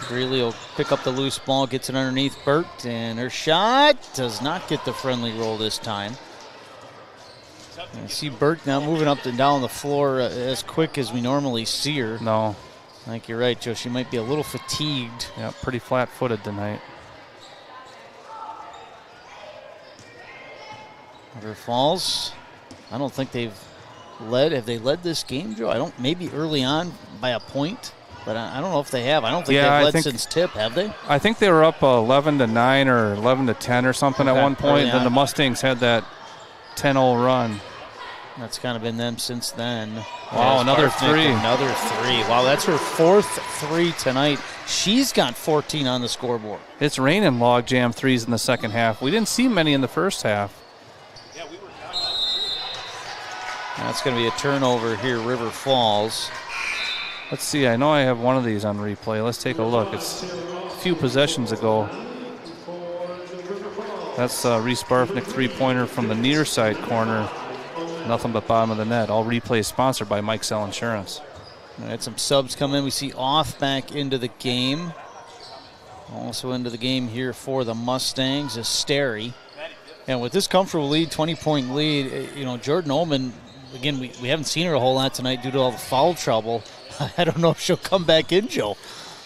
Greeley will pick up the loose ball, gets it underneath Burt, and her shot does not get the friendly roll this time. I see Burt now moving up and down the floor as quick as we normally see her. No. I think you're right, Joe. She might be a little fatigued. Yeah, pretty flat-footed tonight. River Falls, I don't think they've led. Have they led this game, Joe? I don't. Maybe early on by a point. But I don't know if they have. I don't think they've led since tip, have they? I think they were up 11-9 or 11-10 or something at one point. Then the Mustangs had that 10-0 run. That's kind of been them since then. Wow, another 3. Another 3. Wow, that's her 4th 3 tonight. She's got 14 on the scoreboard. It's raining logjam 3s in the second half. We didn't see many in the first half. That's going to be a turnover here, River Falls. Let's see, I know I have one of these on replay. Let's take a look. It's a few possessions ago. That's Reese Barfnick three-pointer from the near side corner. Nothing but bottom of the net. All replays sponsored by Mike Sell Insurance. We had some subs come in. We see Off back into the game. Also into the game here for the Mustangs is Sterry. And with this comfortable lead, 20-point lead, you know, Jordan Ullman, again, we haven't seen her a whole lot tonight due to all the foul trouble. I don't know if she'll come back in, Joe.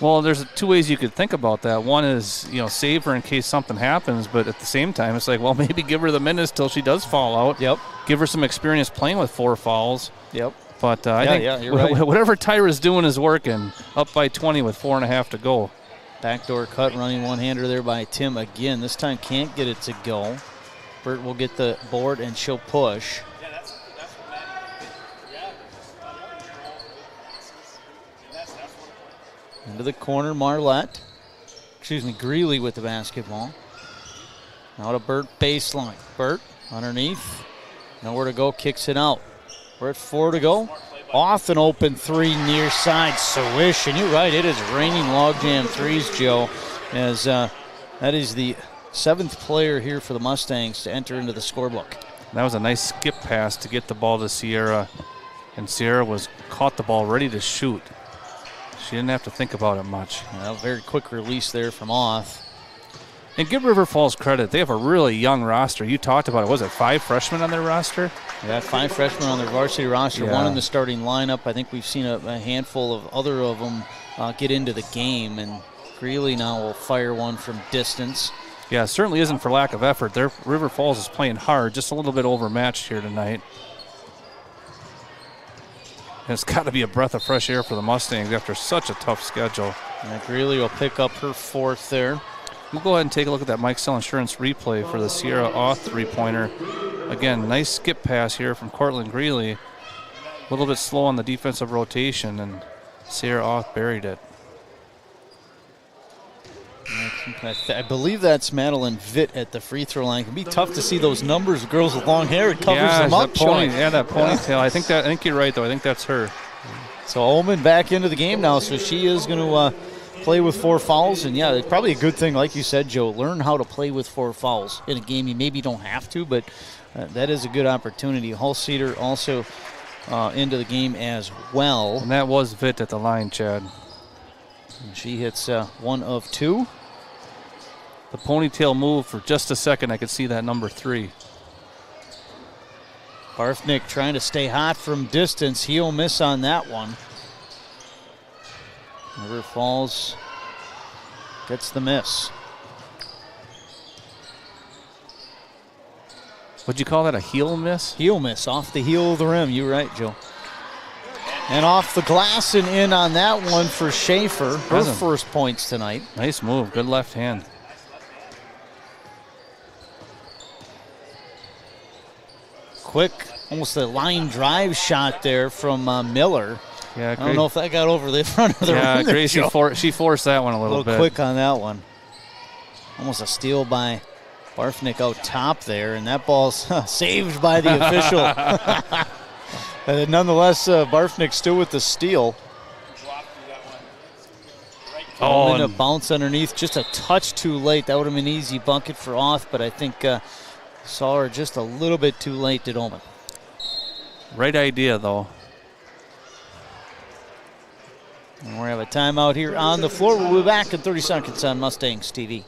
Well, there's 2 ways you could think about that. One is, you know, save her in case something happens, but at the same time, it's like, well, maybe give her the minutes till she does fall out. Yep. Give her some experience playing with 4 fouls. Yep. But I think you're right. Whatever Tyra's doing is working. Up by 20 with 4.5 to go. Backdoor cut, running one-hander there by Tim again. This time can't get it to go. Burt will get the board and she'll push. Into the corner, Marlette. Greeley with the basketball. Now to Burt baseline. Burt underneath. Nowhere to go, kicks it out. We're at 4 to go. Off an open 3 near side, swish. And you're right, it is raining logjam 3s, Joe, as that is the 7th player here for the Mustangs to enter into the scorebook. That was a nice skip pass to get the ball to Sierra. And Sierra caught the ball ready to shoot. She didn't have to think about it much. Well, very quick release there from Off. And give River Falls credit. They have a really young roster. You talked about it. Was it 5 freshmen on their roster? Yeah, 5 freshmen on their varsity roster, Yeah. 1 in the starting lineup. I think we've seen a handful of other of them get into the game, and Greeley now will fire one from distance. Yeah, it certainly isn't for lack of effort. River Falls is playing hard, just a little bit overmatched here tonight. And it's got to be a breath of fresh air for the Mustangs after such a tough schedule. And Greeley will pick up her 4th there. We'll go ahead and take a look at that Mike Sell Insurance replay for the Sierra Off three-pointer. Again, nice skip pass here from Cortland Greeley. A little bit slow on the defensive rotation, and Sierra Off buried it. I believe that's Madeline Vitt at the free throw line. It can be tough to see those numbers. Girls with long hair, it covers them up. That ponytail. I think you're right, though. I think that's her. So Ullman back into the game now, so she is going to play with 4 fouls. And, yeah, it's probably a good thing, like you said, Joe, learn how to play with 4 fouls in a game. You maybe don't have to, but that is a good opportunity. Hull-Cedar also into the game as well. And that was Vitt at the line, Chad. And she hits 1 of 2. The ponytail move for just a second. I could see that number 3. Barfnick trying to stay hot from distance. He'll miss on that one. River Falls gets the miss. Would you call that a heel miss? Heel miss, off the heel of the rim. You're right, Joe. And off the glass and in on that one for Schaefer. Her first points tonight. Nice move. Good left hand. Quick, almost a line drive shot there from Miller. Yeah, I don't know if that got over the front of the rim. Yeah, Gracie she forced that one a little bit. Quick on that one. Almost a steal by Barfnick out top there, and that ball's saved by the official. Nonetheless, Barfnick still with the steal. Oh, and a bounce underneath, just a touch too late. That would have been an easy bucket for Oth, but I think saw her just a little bit too late, did Omen. Right idea, though. And we're going to have a timeout here on the floor. We'll be back in 30 seconds on Mustangs TV.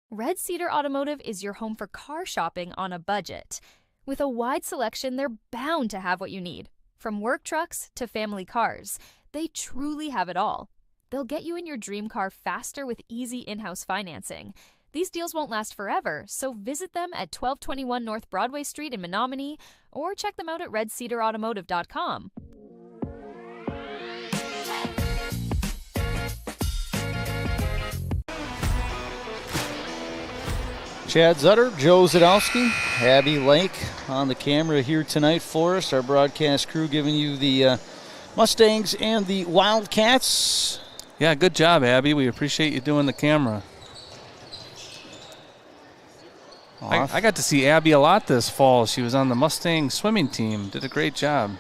Red Cedar Automotive is your home for car shopping on a budget. With a wide selection, they're bound to have what you need. From work trucks to family cars, they truly have it all. They'll get you in your dream car faster with easy in-house financing. These deals won't last forever, so visit them at 1221 North Broadway Street in Menomonie or check them out at redcedarautomotive.com. Chad Zutter, Joe Zadowski, Abby Lake on the camera here tonight for us. Our broadcast crew giving you the Mustangs and the Wildcats. Yeah, good job, Abby. We appreciate you doing the camera. I got to see Abby a lot this fall. She was on the Mustang swimming team. Did a great job.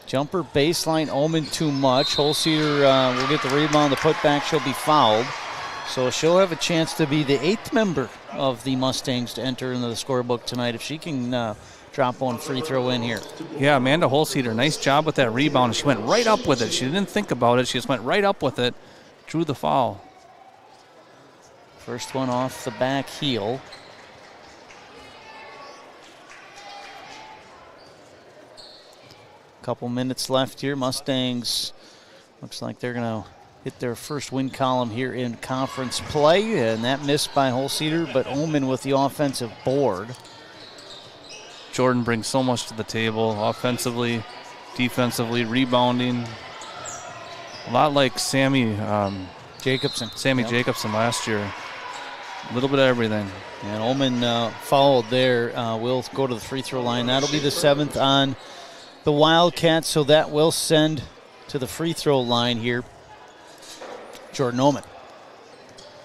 Jumper baseline, Omen too much. Holceder will get the rebound. The putback, she'll be fouled. So she'll have a chance to be the 8th member of the Mustangs to enter into the scorebook tonight if she can drop one free throw in here. Yeah, Amanda Holceder, nice job with that rebound. She went right up with it. She didn't think about it. She just went right up with it, drew the foul. First one off the back heel. Couple minutes left here. Mustangs looks like they're going to hit their first win column here in conference play, and that missed by Holceder, but Omen with the offensive board. Jordan brings so much to the table, offensively, defensively, rebounding. A lot like Sammy Jacobson. Jacobson last year. A little bit of everything. And Omen fouled there. Will go to the free throw line. That'll be the 7th on the Wildcats, so that will send to the free throw line here Jordan Omen.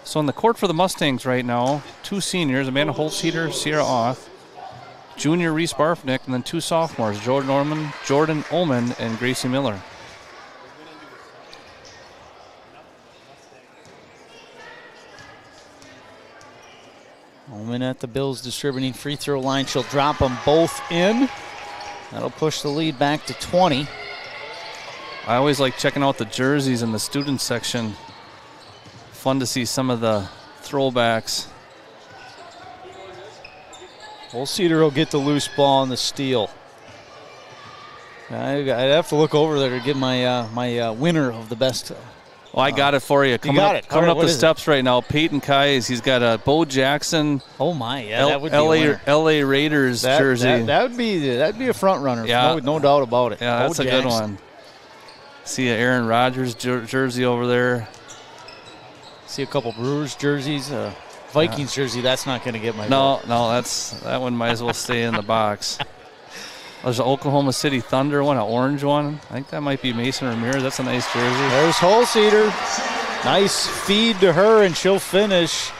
So in the court for the Mustangs right now, 2 seniors, Amanda Holceder, Sierra Oth, junior Reese Barfnick, and then 2 sophomores, Jordan Omen, and Gracie Miller. Omen at the Bills distributing free throw line. She'll drop them both in. That'll push the lead back to 20. I always like checking out the jerseys in the student section. Fun to see some of the throwbacks. Holceder will get the loose ball on the steal. I'd have to look over there to get my my winner of the best. Well, I got it for you. Coming up the steps right now, Peyton Kais. He's got a Bo Jackson. Oh my, yeah, that would be a winner. LA Raiders jersey. That'd be a front runner. Yeah, no doubt about it. Yeah, that's a good one. See an Aaron Rodgers jersey over there. See a couple Brewers jerseys, Vikings jersey. That's not going to get my vote. No, that one might as well stay in the box. There's an Oklahoma City Thunder one, an orange one. I think that might be Mason Ramirez. That's a nice jersey. There's Holceder. Nice feed to her, and she'll finish.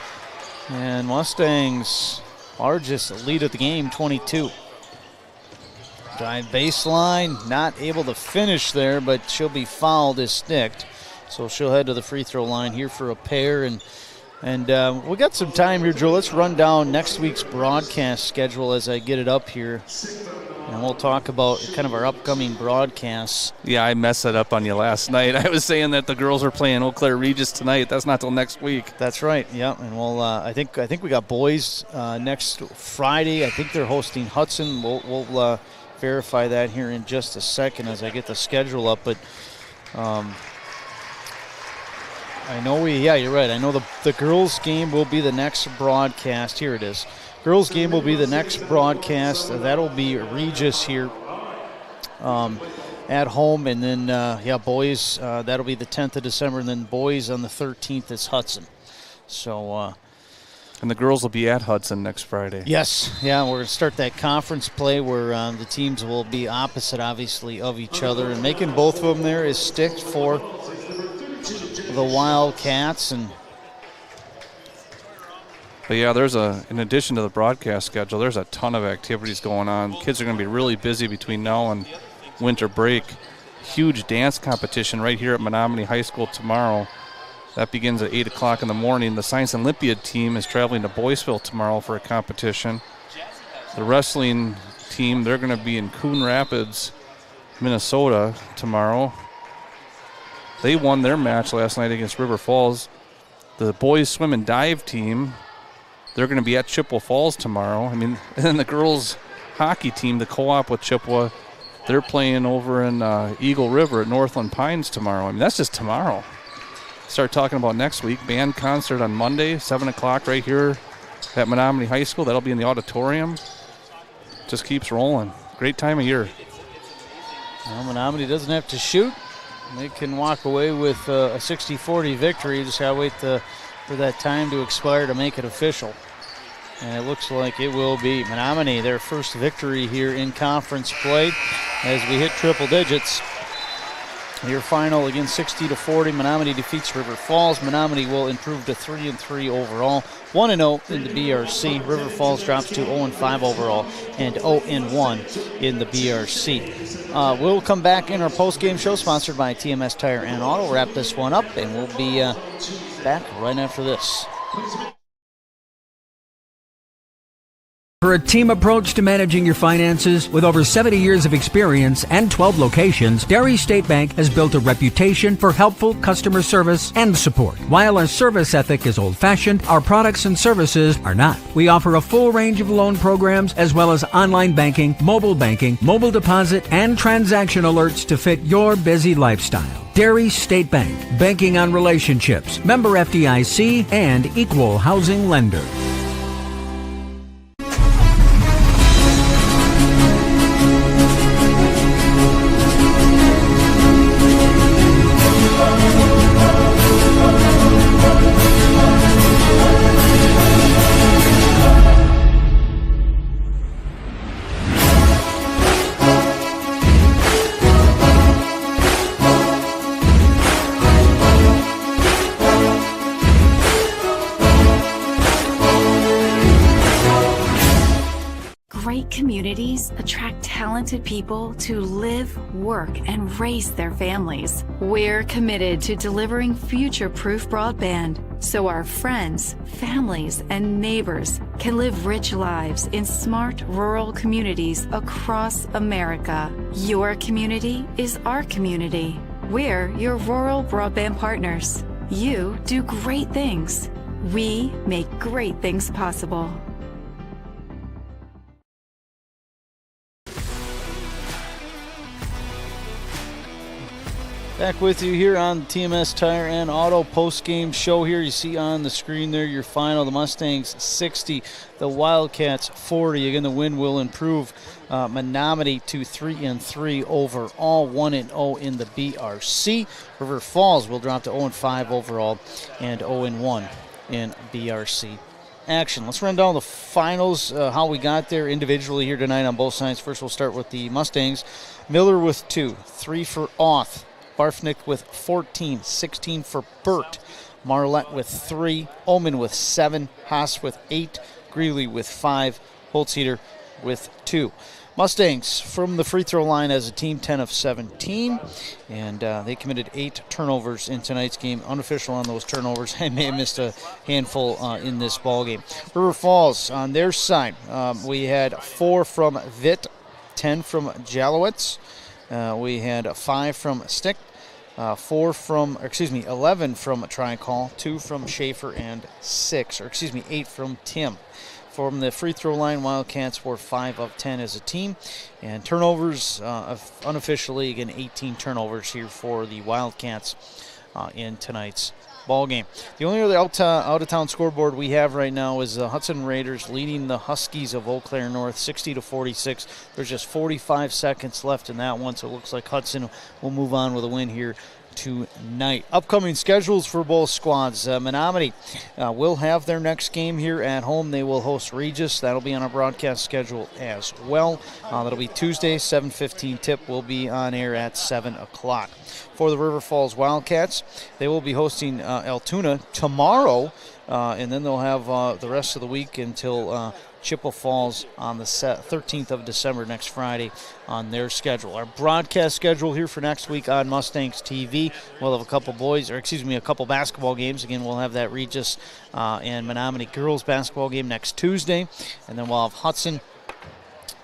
And Mustangs largest lead of the game, 22. Drive baseline, not able to finish there, but she'll be fouled as sticked. So she'll head to the free throw line here for a pair. And we got some time here, Joe. Let's run down next week's broadcast schedule as I get it up here. And we'll talk about kind of our upcoming broadcasts. Yeah, I messed that up on you last night. I was saying that the girls are playing Eau Claire Regis tonight. That's not till next week. That's right. Yeah, and we'll. I think we got boys next Friday. I think they're hosting Hudson. We'll verify that here in just a second as I get the schedule up. But I know you're right. I know the girls' game will be the next broadcast. Here it is. Girls' game will be the next broadcast. That'll be Regis here at home. And then, boys, that'll be the 10th of December. And then boys on the 13th is Hudson. So. And the girls will be at Hudson next Friday. Yes. Yeah, we're going to start that conference play where the teams will be opposite, obviously, of each other. And making both of them there is stick for the Wildcats. But yeah, in addition to the broadcast schedule, there's a ton of activities going on. Kids are going to be really busy between now and winter break. Huge dance competition right here at Menomonie High School tomorrow. That begins at 8 o'clock in the morning. The Science Olympiad team is traveling to Boyceville tomorrow for a competition. The wrestling team, they're going to be in Coon Rapids, Minnesota tomorrow. They won their match last night against River Falls. The boys swim and dive team, they're going to be at Chippewa Falls tomorrow. And then the girls hockey team, the co-op with Chippewa, they're playing over in Eagle River at Northland Pines tomorrow. That's just tomorrow. Start talking about next week. Band concert on Monday, 7 o'clock right here at Menomonie High School. That'll be in the auditorium. Just keeps rolling. Great time of year. Well, Menomonie doesn't have to shoot. They can walk away with a 60-40 victory. Just got to wait for that time to expire to make it official. And it looks like it will be Menomonie, their first victory here in conference play as we hit triple digits. Your final again, 60-40. Menomonie defeats River Falls. Menomonie will improve to 3-3 overall, 1-0 in the BRC. River Falls drops to 0-5 overall and 0-1 in the BRC. We'll come back in our post-game show, sponsored by TMS Tire and Auto. Wrap this one up, and we'll be back right after this. For a team approach to managing your finances with over 70 years of experience and 12 locations, Dairy State Bank has built a reputation for helpful customer service and support. While our service ethic is old-fashioned, our products and services are not. We offer a full range of loan programs as well as online banking, mobile deposit, and transaction alerts to fit your busy lifestyle. Dairy State Bank, banking on relationships, member FDIC, and equal housing lender. Great communities attract talented people to live, work, and raise their families. We're committed to delivering future-proof broadband so our friends, families, and neighbors can live rich lives in smart rural communities across America. Your community is our community. We're your rural broadband partners. You do great things. We make great things possible. Back with you here on the TMS Tire and Auto post-game show here. You see on the screen there your final. The Mustangs 60, the Wildcats 40. Again, the win will improve Menomonie to 3-3 overall, 1-0 in the BRC. River Falls will drop to 0-5 overall and 0-1 in BRC action. Let's run down the finals, how we got there individually here tonight on both sides. First, we'll start with the Mustangs. Miller with 2, 3 for Auth. Barfnick with 14, 16 for Burt. Marlette with 3, Oman with 7, Haas with 8, Greeley with 5, Holtzeder with 2. Mustangs from the free throw line as a team, 10 of 17, and they committed 8 turnovers in tonight's game. Unofficial on those turnovers. I may have missed a handful in this ball game. River Falls on their side, we had 4 from Vitt, 10 from Jalowitz. We had 5 from Stick, 11 from Triacol, 2 from Schaefer, and 8 from Tim. From the free throw line, Wildcats were 5 of 10 as a team. And turnovers, unofficially, again, 18 turnovers here for the Wildcats in tonight's ball game. The only other out-of-town scoreboard we have right now is the Hudson Raiders leading the Huskies of Eau Claire North 60-46. There's just 45 seconds left in that one, so it looks like Hudson will move on with a win here tonight. Upcoming schedules for both squads. Menomonie will have their next game here at home. They will host Regis. That'll be on our broadcast schedule as well. That'll be Tuesday, 7:15 tip. Will be on air at 7 o'clock. For the River Falls Wildcats, they will be hosting Altoona tomorrow, and then they'll have the rest of the week until Chippewa Falls on the 13th of December, next Friday, on their schedule. Our broadcast schedule here for next week on Mustangs TV, we'll have a couple basketball games. Again, we'll have that Regis and Menomonie girls basketball game next Tuesday, and then we'll have Hudson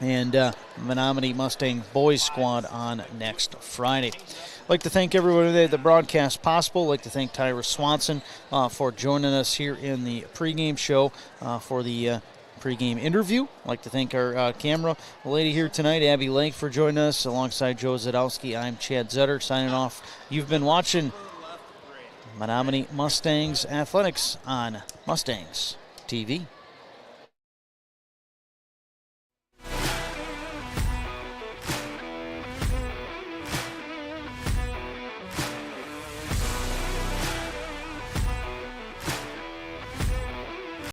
and Menomonie Mustang boys squad on next Friday. I'd like to thank everyone today at the broadcast possible. I'd like to thank Tyra Swanson for joining us here in the pregame show for the pregame interview. I'd like to thank our camera lady here tonight, Abby Lake, for joining us. Alongside Joe Zadowski, I'm Chad Zetter signing off. You've been watching Menomonie Mustangs Athletics on Mustangs TV.